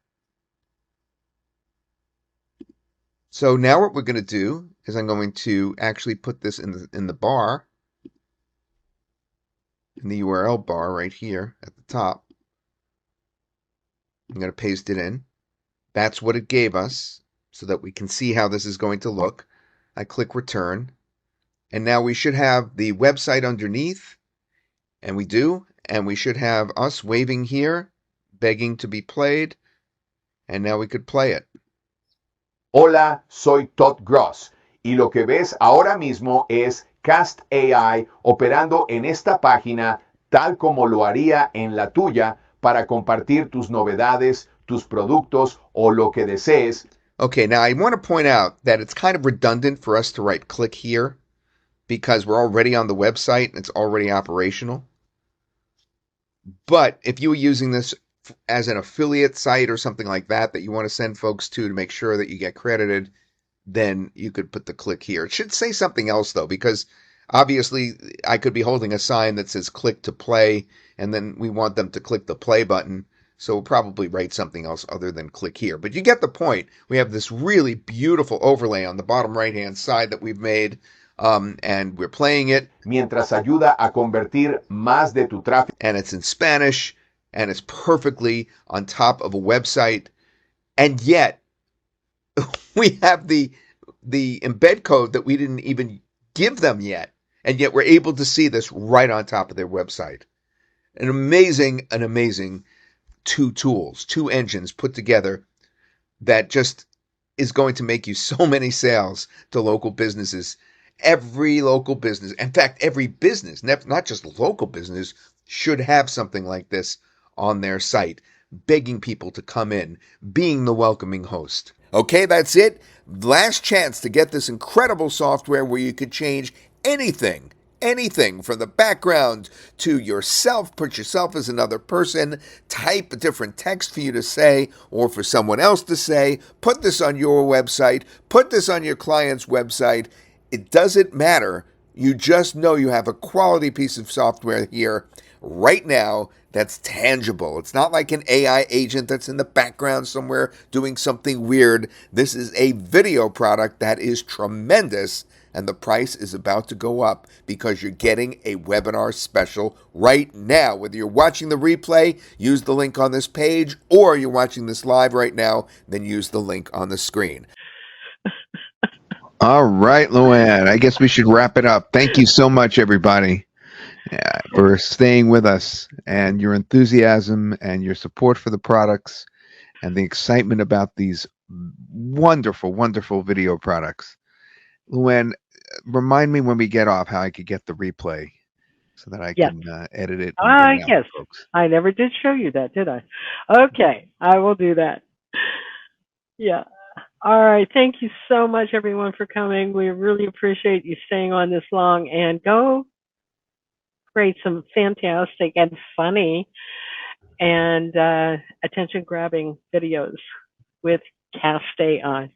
So now what we're going to do is I'm going to actually put this in the bar, in the URL bar right here at the top. I'm going to paste it in. That's what it gave us so that we can see how this is going to look. I click return. And now we should have the website underneath. And we do. And we should have us waving here, begging to be played. And now we could play it. Hola, soy Todd Gross y lo que ves ahora mismo es CastAI operando en esta página tal como lo haría en la tuya para compartir tus novedades, tus productos o lo que desees. Okay, now I want to point out that it's kind of redundant for us to right click here because we're already on the website and it's already operational. But if you were using this as an affiliate site or something like that you want to send folks to make sure that you get credited, then you could put the click here. It should say something else though, because obviously I could be holding a sign that says click to play, and then we want them to click the play button. So we'll probably write something else other than click here. But you get the point. We have this really beautiful overlay on the bottom right-hand side that we've made, and we're playing it. Mientras ayuda a convertir más de tu tráfico. And it's in Spanish. And it's perfectly on top of a website. And yet, we have the embed code that we didn't even give them yet. And yet we're able to see this right on top of their website. An amazing two tools, two engines put together that just is going to make you so many sales to local businesses. Every local business, in fact, every business, not just local business, should have something like this on their site, begging people to come in, being the welcoming host. Okay, that's it. Last chance to get this incredible software where you could change anything from the background to yourself, put yourself as another person, type a different text for you to say or for someone else to say, put this on your website, put this on your client's website. It doesn't matter. You just know you have a quality piece of software here right now that's tangible. It's not like an AI agent that's in the background somewhere doing something weird. This is a video product that is tremendous, and the price is about to go up because you're getting a webinar special right now. Whether you're watching the replay, use the link on this page, or you're watching this live right now, then use the link on the screen. All right, Luann, I guess we should wrap it up. Thank you so much, everybody, for staying with us, and your enthusiasm and your support for the products and the excitement about these wonderful, wonderful video products. Luann, remind me when we get off how I could get the replay so that I can edit it and get it out to folks. I never did show you that, did I? Okay, I will do that. Yeah. All right. Thank you so much, everyone, for coming. We really appreciate you staying on this long, and go create some fantastic and funny and attention-grabbing videos with CastAI.